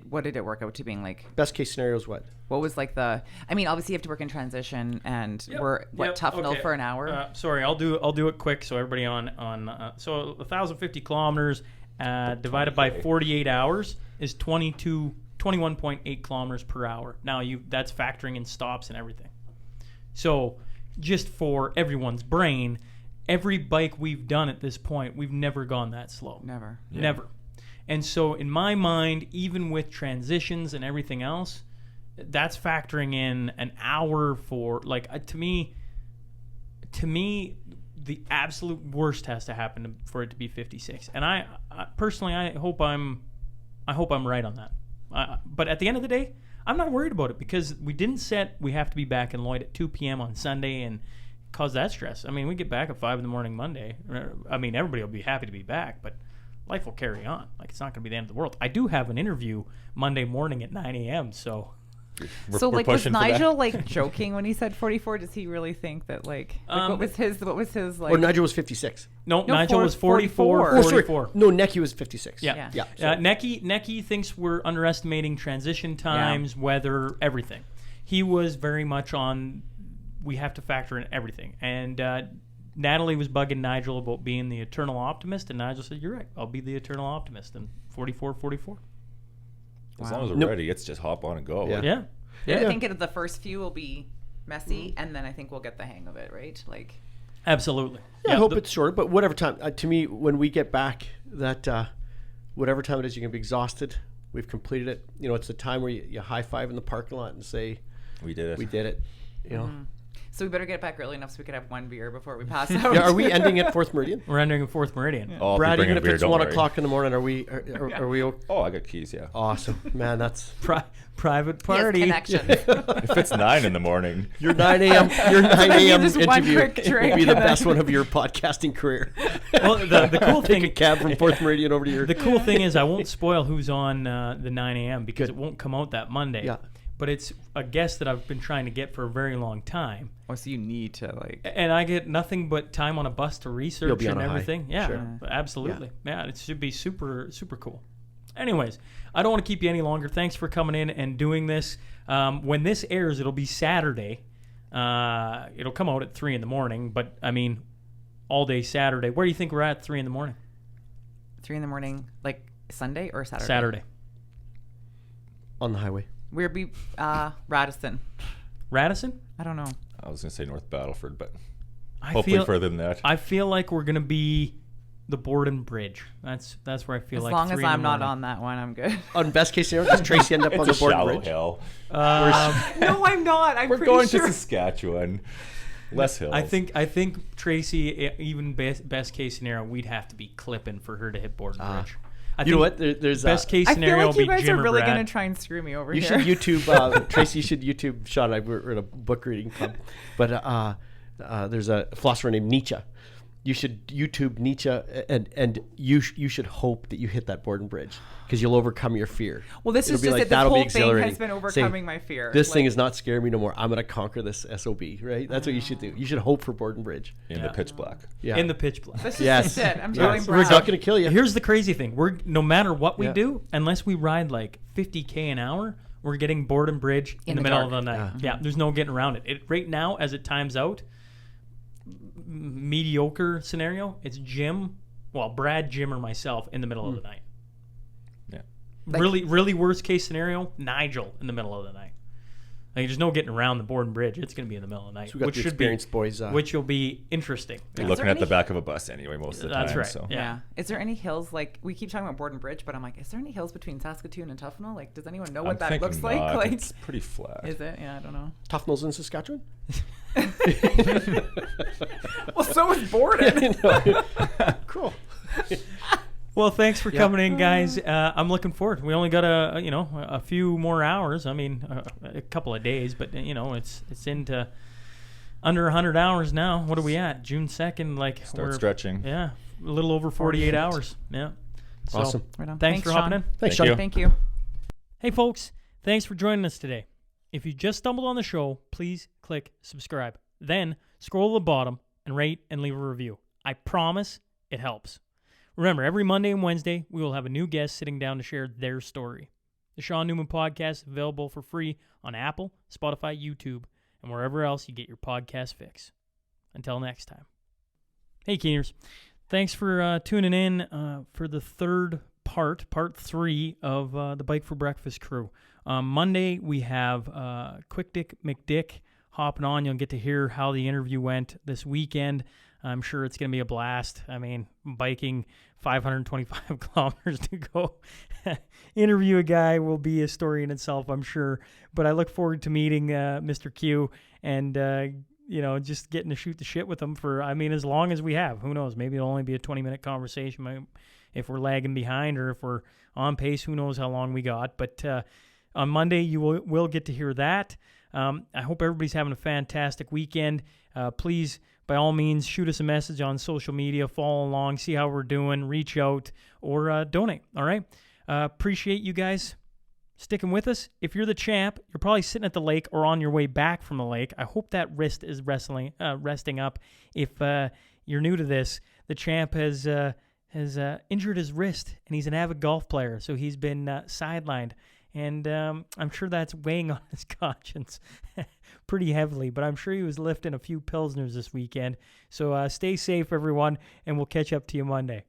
What did it work out to being like? Best case scenario is what? What was like the? I mean, obviously you have to work in transition, and we're Tuffnell for an hour. Sorry, I'll do it quick so everybody so 1,050 kilometers divided by 48 hours is 21.8 kilometers per hour. Now that's factoring in stops and everything. So just for everyone's brain, every bike we've done at this point, we've never gone that slow. Never. Yeah. Never. And so in my mind, even with transitions and everything else, that's factoring in an hour for to me, the absolute worst has to happen for it to be 56. And I personally, I hope I'm right on that. But at the end of the day, I'm not worried about it, because we didn't set we have to be back in Lloyd at 2 p.m. on Sunday and cause that stress. I mean, we get back at 5 a.m. Monday. I mean, everybody will be happy to be back, but life will carry on. It's not going to be the end of the world. I do have an interview Monday morning at 9 a.m., so... So was Nigel joking when he said 44? Does he really think that what was his Or Nigel was 56. No, Nigel was 44. Oh, sorry. No, Necky was 56. Yeah. Necky thinks we're underestimating transition times, weather, everything. He was very much on, we have to factor in everything. And Natalie was bugging Nigel about being the eternal optimist, and Nigel said, "You're right. I'll be the eternal optimist." And 44. As long as we're ready, it's just hop on and go. Yeah. I think the first few will be messy, and then I think we'll get the hang of it, right? Absolutely. Yeah, I hope it's short, but whatever time. To me, when we get back, that whatever time it is, you're going to be exhausted. We've completed it. It's the time where you high five in the parking lot and say, "We did it. We did it." So we better get back early enough so we could have one beer before we pass out. Yeah, are we ending at 4th Meridian? We're entering 4th Meridian. Oh, I'll be Brad, bringing even a if beer, it's don't 1 worry. o'clock in the morning, are we okay? Oh, I got keys, yeah. Awesome. Man, that's Private He has party. connections. If it's 9 in the morning. your 9 a.m. Your 9 a.m. just one interview quick would drink be the and then- best one of your podcasting career. Well, the cool Take a thing, cab from 4th Meridian over to your. the cool thing is I won't spoil who's on the 9 a.m. because Good. it won't come out that Monday. Yeah. But it's a guest that I've been trying to get for a very long time. Oh, so you need to like. And I get nothing but time on a bus to You'll research be on and a high. everything. Yeah, Sure. absolutely. Yeah, it should be super, super cool. Anyways, I don't want to keep you any longer. Thanks for coming in and doing this. When this airs, it'll be Saturday. It'll come out at 3 in the morning, but I mean, all day Saturday. Where do you think we're at 3 in the morning? 3 in the morning, like Sunday or Saturday? Saturday. On the highway. We'll be Radisson. Radisson? I don't know. I was going to say North Battleford, but I hopefully feel, further than that. I feel like we're gonna be the Borden Bridge. That's where I feel As like. long 3 as in the I'm not morning. on that one, I'm good. On best case scenario, does Tracy end up on the It's a Borden shallow Bridge? hill. No, I'm not. I'm We're pretty going sure. to Saskatchewan. Less hills. I think Tracy, even best case scenario, we'd have to be clipping for her to hit Borden Bridge. I You know think what? There's Best case I scenario feel like will you be guys Jim are or really Brad. going to try and screw me over You here. should YouTube Tracy. You should YouTube Sean and I were at a book reading club, but there's a philosopher named Nietzsche. You should YouTube Nietzsche, and you should hope that you hit that Borden Bridge because you'll overcome your fear. Well, this It'll is be just like, it. This that'll be whole thing exhilarating. has been Saying, overcoming my fear. This thing Like, is not scaring me no more. I'm gonna conquer this SOB. Right? That's what you should do. You should hope for Borden Bridge. in the pitch black. Yeah. in the pitch black. This is Yes. just it. I'm Yes. telling We're Brad. not gonna kill you. Here's the crazy thing: we're no matter what we Yeah. do, unless we ride like 50k an hour, we're getting Borden Bridge in the middle dark. of the night. Yeah, there's no getting around it. Right now, as it times out, mediocre scenario, it's Brad, Jim, or myself in the middle of the night. Yeah. Really worst case scenario, Nigel in the middle of the night. Like, there's no getting around the Borden Bridge. It's going to be in the middle of the night, So we got which the should be experienced boys. which will be interesting. You're Is looking there at the any- back of a bus anyway most of the That's time. right. So. Yeah. Is there any hills, like, we keep talking about Borden Bridge, but I'm like, is there any hills between Saskatoon and Tuffnell? Like, does anyone know what I'm that thinking looks like? not. Like, It's pretty flat. is it? Yeah, I don't know. Tuffnell's in Saskatchewan. Well, so is Borden. Cool. Well, thanks for coming in, guys. I'm looking forward. We only got a few more hours. I mean, a couple of days, but it's into under 100 hours now. What are we at? June 2nd. Like Start stretching. Yeah, a little over 48 hours. Yeah. So, Awesome. Right on. Thanks for hopping Sean. in. Thanks, Thank Sean. you. Thank you. Hey, folks. Thanks for joining us today. If you just stumbled on the show, please click subscribe. Then scroll to the bottom and rate and leave a review. I promise it helps. Remember, every Monday and Wednesday, we will have a new guest sitting down to share their story. The Sean Newman Podcast is available for free on Apple, Spotify, YouTube, and wherever else you get your podcast fix. Until next time. Hey, Keeners. Thanks for tuning in for the third part 3 of the Bike for Breakfast crew. Monday, we have Quick Dick McDick hopping on. You'll get to hear how the interview went this weekend. I'm sure it's going to be a blast. I mean, biking 525 kilometers to go interview a guy will be a story in itself, I'm sure. But I look forward to meeting Mr. Q and, just getting to shoot the shit with him for, as long as we have. Who knows? Maybe it'll only be a 20-minute conversation if we're lagging behind or if we're on pace. Who knows how long we got. But on Monday, you will get to hear that. I hope everybody's having a fantastic weekend. Please, by all means, shoot us a message on social media, follow along, see how we're doing, reach out, or donate, all right? Appreciate you guys sticking with us. If you're the champ, you're probably sitting at the lake or on your way back from the lake. I hope that wrist is resting up. If you're new to this, the champ has injured his wrist, and he's an avid golf player, so he's been sidelined. And I'm sure that's weighing on his conscience pretty heavily, but I'm sure he was lifting a few Pilsners this weekend. So stay safe, everyone, and we'll catch up to you Monday.